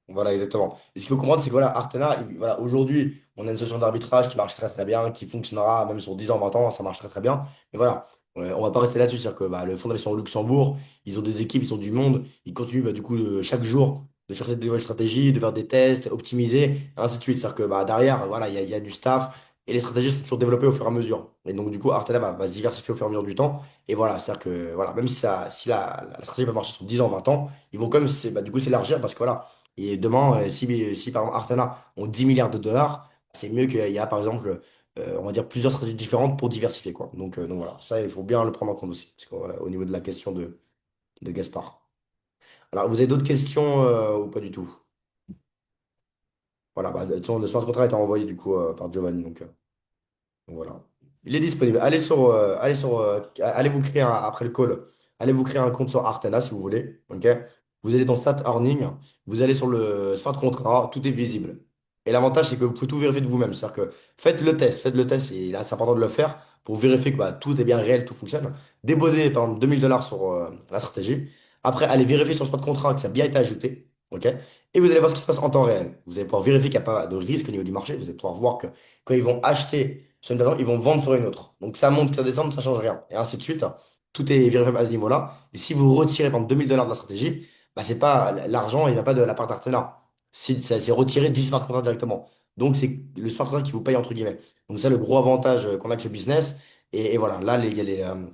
Voilà, exactement. Et ce qu'il faut comprendre, c'est que voilà, Artena, voilà, aujourd'hui, on a une solution d'arbitrage qui marche très très bien, qui fonctionnera même sur 10 ans, 20 ans, ça marche très très bien. Mais voilà, on va pas rester là-dessus. C'est-à-dire que bah, le fonds d'investissement au Luxembourg, ils ont des équipes, ils ont du monde, ils continuent du coup chaque jour de chercher de nouvelles stratégies, de faire des tests, optimiser, et ainsi de suite. C'est-à-dire que bah, derrière, voilà, il y a du staff et les stratégies sont toujours développées au fur et à mesure. Et donc, du coup, Artena va se diversifier au fur et à mesure du temps. Et voilà, c'est-à-dire que voilà, même si la stratégie va marcher sur 10 ans, 20 ans, ils vont quand même du coup s'élargir parce que voilà. Et demain, si par exemple Artana ont 10 milliards de dollars, c'est mieux qu'il y a par exemple, on va dire, plusieurs stratégies différentes pour diversifier, quoi. Donc voilà, ça, il faut bien le prendre en compte aussi, parce que, voilà, au niveau de la question de Gaspard. Alors, vous avez d'autres questions ou pas du tout? Voilà, bah, de toute façon, le smart contract a été envoyé du coup par Giovanni, donc voilà. Il est disponible. Allez vous créer après le call, allez vous créer un compte sur Artana si vous voulez. Ok? Vous allez dans Stat Earning, vous allez sur le smart contract, tout est visible. Et l'avantage, c'est que vous pouvez tout vérifier de vous-même. C'est-à-dire que faites le test, et là, c'est important de le faire pour vérifier que bah, tout est bien réel, tout fonctionne. Déposez par exemple 2000 $ sur la stratégie. Après, allez vérifier sur le smart contract que ça a bien été ajouté. Ok? Et vous allez voir ce qui se passe en temps réel. Vous allez pouvoir vérifier qu'il n'y a pas de risque au niveau du marché. Vous allez pouvoir voir que quand ils vont acheter sur une plateforme, ils vont vendre sur une autre. Donc ça monte, ça descend, ça change rien. Et ainsi de suite. Tout est vérifiable à ce niveau-là. Et si vous retirez par exemple 2000 $ de la stratégie, bah, c'est pas l'argent, il ne va pas de la part d'Artena. C'est retiré du smart contract directement. Donc c'est le smart contract qui vous paye entre guillemets. Donc c'est le gros avantage qu'on a avec ce business. Et voilà, là, il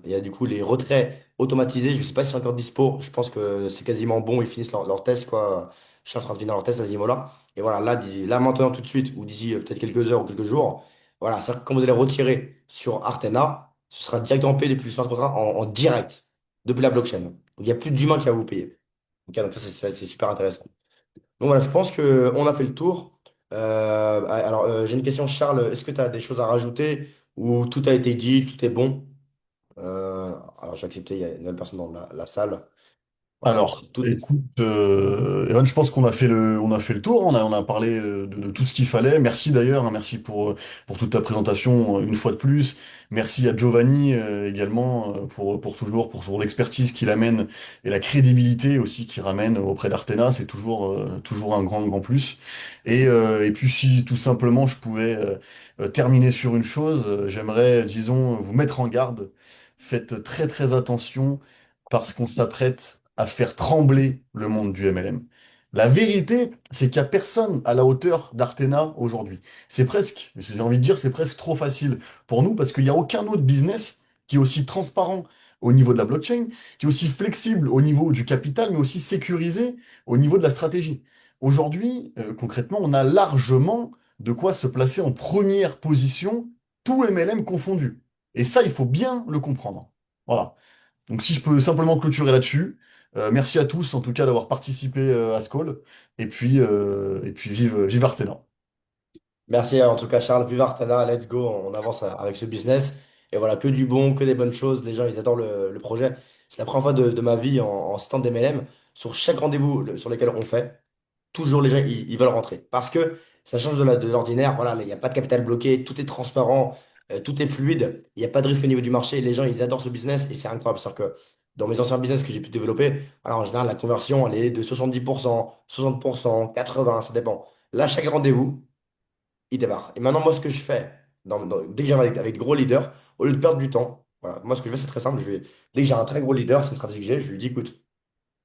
y a du coup les retraits automatisés. Je ne sais pas si c'est encore dispo. Je pense que c'est quasiment bon. Ils finissent leur test, quoi. Je suis en train de finir leur test à ce niveau-là. Et voilà, là maintenant, tout de suite, ou d'ici peut-être quelques heures ou quelques jours, voilà, c'est quand vous allez retirer sur Artena, ce sera directement payé depuis le smart contract en direct, depuis la blockchain. Donc il n'y a plus d'humain qui va vous payer. Ok, donc ça, c'est super intéressant. Donc voilà, je pense qu'on a fait le tour. Alors, j'ai une question, Charles. Est-ce que tu as des choses à rajouter ou tout a été dit, tout est bon? Alors, j'ai accepté, il y a une nouvelle personne dans la salle. Voilà, Alors, tout est... écoute, Evan, je pense on a fait le tour, on a parlé de tout ce qu'il fallait. Merci d'ailleurs, hein, merci pour toute ta présentation une fois de plus. Merci à Giovanni également pour l'expertise qu'il amène et la crédibilité aussi qu'il ramène auprès d'Artena. C'est toujours un grand plus. Et puis si tout simplement je pouvais terminer sur une chose, j'aimerais, disons, vous mettre en garde. Faites très très attention parce qu'on s'apprête à faire trembler le monde du MLM. La vérité, c'est qu'il n'y a personne à la hauteur d'Artena aujourd'hui. J'ai envie de dire, c'est presque trop facile pour nous parce qu'il n'y a aucun autre business qui est aussi transparent au niveau de la blockchain, qui est aussi flexible au niveau du capital, mais aussi sécurisé au niveau de la stratégie. Aujourd'hui, concrètement, on a largement de quoi se placer en première position tout MLM confondu. Et ça, il faut bien le comprendre. Voilà. Donc si je peux simplement clôturer là-dessus, merci à tous en tout cas d'avoir participé à ce call. Et puis vive Artena. Merci en tout cas, Charles. Vive Artana, let's go. On avance avec ce business. Et voilà, que du bon, que des bonnes choses. Les gens, ils adorent le projet. C'est la première fois de ma vie en stand MLM. Sur chaque rendez-vous sur lesquels on fait, toujours les gens, ils veulent rentrer. Parce que ça change de l'ordinaire. Voilà, il n'y a pas de capital bloqué, tout est transparent, tout est fluide. Il n'y a pas de risque au niveau du marché. Les gens, ils adorent ce business et c'est incroyable. C'est-à-dire que dans mes anciens business que j'ai pu développer, alors en général, la conversion, elle est de 70%, 60%, 80%, ça dépend. Là, chaque rendez-vous, il démarre. Et maintenant, moi, ce que je fais, dès que j'arrive avec gros leaders, au lieu de perdre du temps, voilà, moi, ce que je fais, c'est très simple. Dès que j'ai un très gros leader, c'est une stratégie que j'ai, je lui dis, écoute,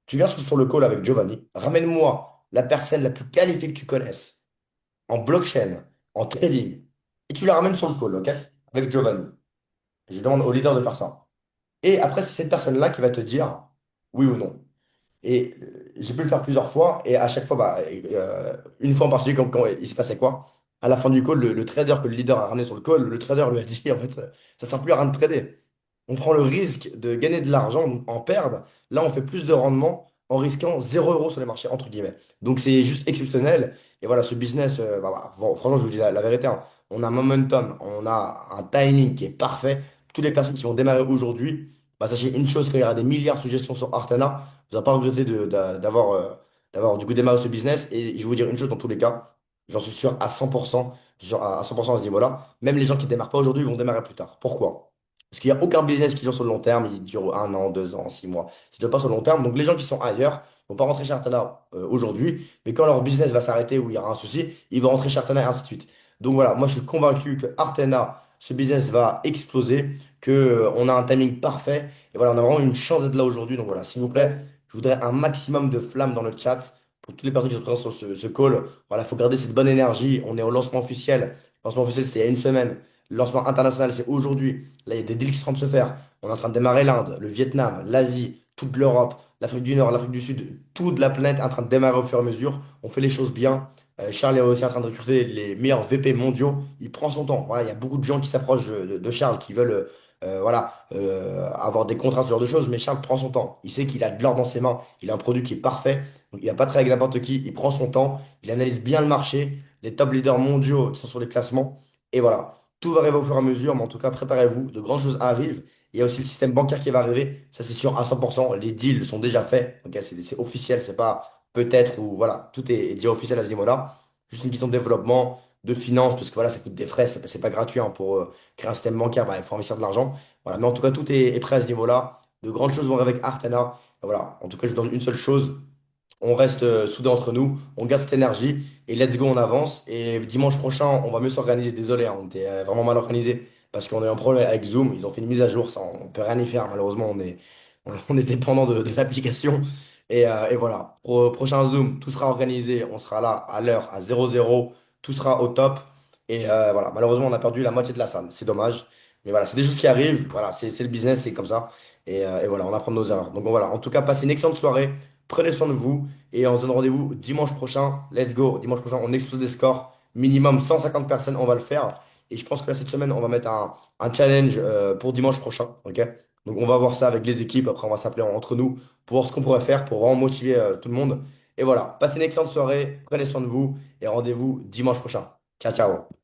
tu viens sur le call avec Giovanni, ramène-moi la personne la plus qualifiée que tu connaisses en blockchain, en trading, et tu la ramènes sur le call, OK? Avec Giovanni. Je demande au leader de faire ça. Et après, c'est cette personne-là qui va te dire oui ou non. Et j'ai pu le faire plusieurs fois, et à chaque fois, bah, une fois en particulier, quand il se passait quoi? À la fin du call, le trader que le leader a ramené sur le call, le trader lui a dit, en fait, ça ne sert plus à rien de trader. On prend le risque de gagner de l'argent, donc en perdre. Là, on fait plus de rendement en risquant 0 € sur les marchés, entre guillemets. Donc, c'est juste exceptionnel. Et voilà, ce business, bon, franchement, je vous dis la vérité, hein, on a un momentum, on a un timing qui est parfait. Toutes les personnes qui vont démarrer aujourd'hui, bah, sachez une chose, quand il y aura des milliards de suggestions sur Artana, vous n'allez pas regretter d'avoir du coup démarré ce business. Et je vais vous dire une chose dans tous les cas, j'en suis sûr à 100%, je suis sûr à 100% à ce niveau-là. Même les gens qui ne démarrent pas aujourd'hui vont démarrer plus tard. Pourquoi? Parce qu'il n'y a aucun business qui dure sur le long terme, il dure 1 an, 2 ans, 6 mois. Ça ne dure pas sur le long terme. Donc les gens qui sont ailleurs ne vont pas rentrer chez Artana aujourd'hui, mais quand leur business va s'arrêter ou il y aura un souci, ils vont rentrer chez Artana et ainsi de suite. Donc voilà, moi je suis convaincu que Artana, ce business va exploser, que on a un timing parfait, et voilà, on a vraiment une chance d'être là aujourd'hui. Donc voilà, s'il vous plaît, je voudrais un maximum de flammes dans le chat pour toutes les personnes qui sont présentes sur ce call. Voilà, il faut garder cette bonne énergie. On est au lancement officiel. Le lancement officiel, c'était il y a une semaine. Le lancement international, c'est aujourd'hui. Là, il y a des deals qui sont en train de se faire. On est en train de démarrer l'Inde, le Vietnam, l'Asie, toute l'Europe, l'Afrique du Nord, l'Afrique du Sud, toute la planète est en train de démarrer au fur et à mesure. On fait les choses bien. Charles est aussi en train de recruter les meilleurs VP mondiaux. Il prend son temps. Voilà, il y a beaucoup de gens qui s'approchent de Charles, qui veulent avoir des contrats, ce genre de choses, mais Charles prend son temps. Il sait qu'il a de l'or dans ses mains. Il a un produit qui est parfait. Donc, il va pas travailler avec n'importe qui. Il prend son temps. Il analyse bien le marché, les top leaders mondiaux qui sont sur les classements. Et voilà. Tout va arriver au fur et à mesure, mais en tout cas, préparez-vous, de grandes choses arrivent. Il y a aussi le système bancaire qui va arriver, ça c'est sûr à 100%. Les deals sont déjà faits, ok, c'est officiel, c'est pas peut-être ou voilà, tout est déjà officiel à ce niveau-là. Juste une question de développement, de finance, parce que voilà, ça coûte des frais, c'est pas gratuit hein, pour créer un système bancaire, bah, il faut investir de l'argent. Voilà, mais en tout cas, tout est prêt à ce niveau-là. De grandes choses vont arriver avec Artana. Et voilà, en tout cas, je vous donne une seule chose, on reste soudés entre nous, on garde cette énergie et let's go, on avance. Et dimanche prochain, on va mieux s'organiser. Désolé, hein, on était vraiment mal organisé parce qu'on a eu un problème avec Zoom. Ils ont fait une mise à jour, ça, on peut rien y faire. Malheureusement, on est dépendant de l'application. Et voilà, prochain Zoom, tout sera organisé. On sera là à l'heure, à 00. Tout sera au top. Et voilà, malheureusement, on a perdu la moitié de la salle. C'est dommage. Mais voilà, c'est des choses qui arrivent. Voilà, c'est le business, c'est comme ça. Et voilà, on apprend de nos erreurs. Donc voilà, en tout cas, passez une excellente soirée. Prenez soin de vous et on se donne rendez-vous dimanche prochain. Let's go. Dimanche prochain, on explose les scores. Minimum 150 personnes, on va le faire. Et je pense que là, cette semaine, on va mettre un challenge pour dimanche prochain. Ok? Donc, on va voir ça avec les équipes. Après, on va s'appeler entre nous pour voir ce qu'on pourrait faire pour vraiment motiver tout le monde. Et voilà. Passez une excellente soirée. Prenez soin de vous et rendez-vous dimanche prochain. Ciao, ciao.